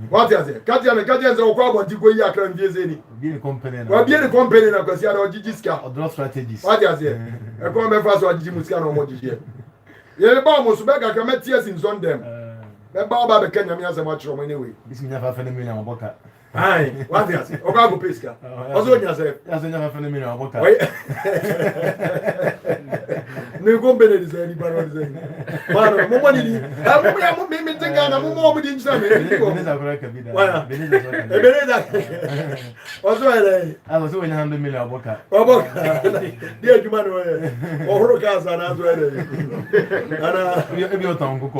What you say? Katia say okwa bonti ko yi akra anfiese ni. Be the company. Wa be the company na kwasi ada ogigi ska. Odro strategies. What you say? E ko me fa so ogigi musika na omo gigi. Ye ba mo so be ka ka metias in zone dem. Be ba be Kenya me asem achro mo anyway. Bisminya fa fa na million aboka. Ai, what you say? Okwa go peska. Ozo nya say. Ya so nya fa na million aboka. Ne company dis any baro dis. Mano, mo money ni. Mo me tinga na mo di nsa me. Beneza kura kabida. Beneza kura. Beneza. Ozo ele. Aso so nya 100 million aboka. Aboka. Di adwuma no e. Ohoro ka sa na azo ele. Ana ebi otan koko.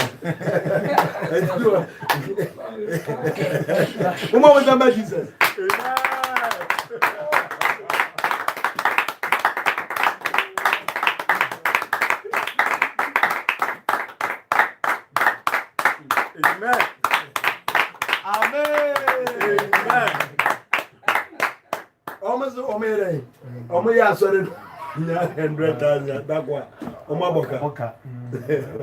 Mo mo zamba Jesus. Amen. Amen. Amen. Almost omere. Omo ya sore nya 100,000 dakwa. Omo aboka. Aboka.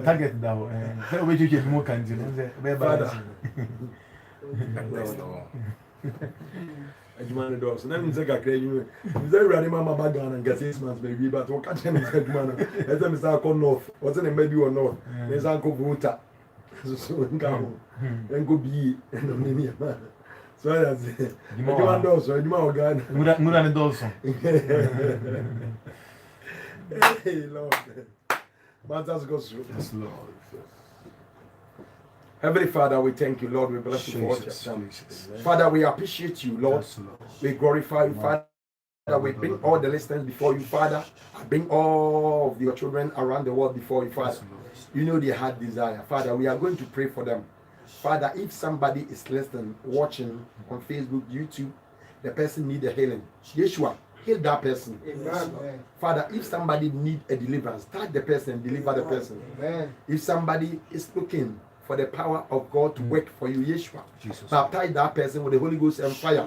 Target da ho. Se o beju je mo kanji no se be ba. Adwuma no do so na mi se kakra adwuma. Mi se rade mama bagan and get 6 months baby but what catch me se adwuma no. Ese mi sa ko north. What say maybe or north. Me sa ko buta. So ngao. Engo bi no ni ma. So that's it. Adwuma do so adwuma organ. Mura ne do so. Hey Lord. Matters go through. Yes Lord. Heavenly Father, we thank you, Lord. We bless you for what you have done. Father, we appreciate you, Lord. Yes, Lord. We glorify you, Father. We bring all the listeners before you, Father. I bring all of your children around the world before you, Father. You know their heart desire. Father, we are going to pray for them. Father, if somebody is listening, watching on Facebook, YouTube, the person needs a healing. Yeshua, heal that person. Amen. Father, if somebody needs a deliverance, touch the person, deliver the person. Amen. If somebody is looking for the power of God to work for you, Yeshua, Jesus. baptize that person with the Holy Ghost and fire.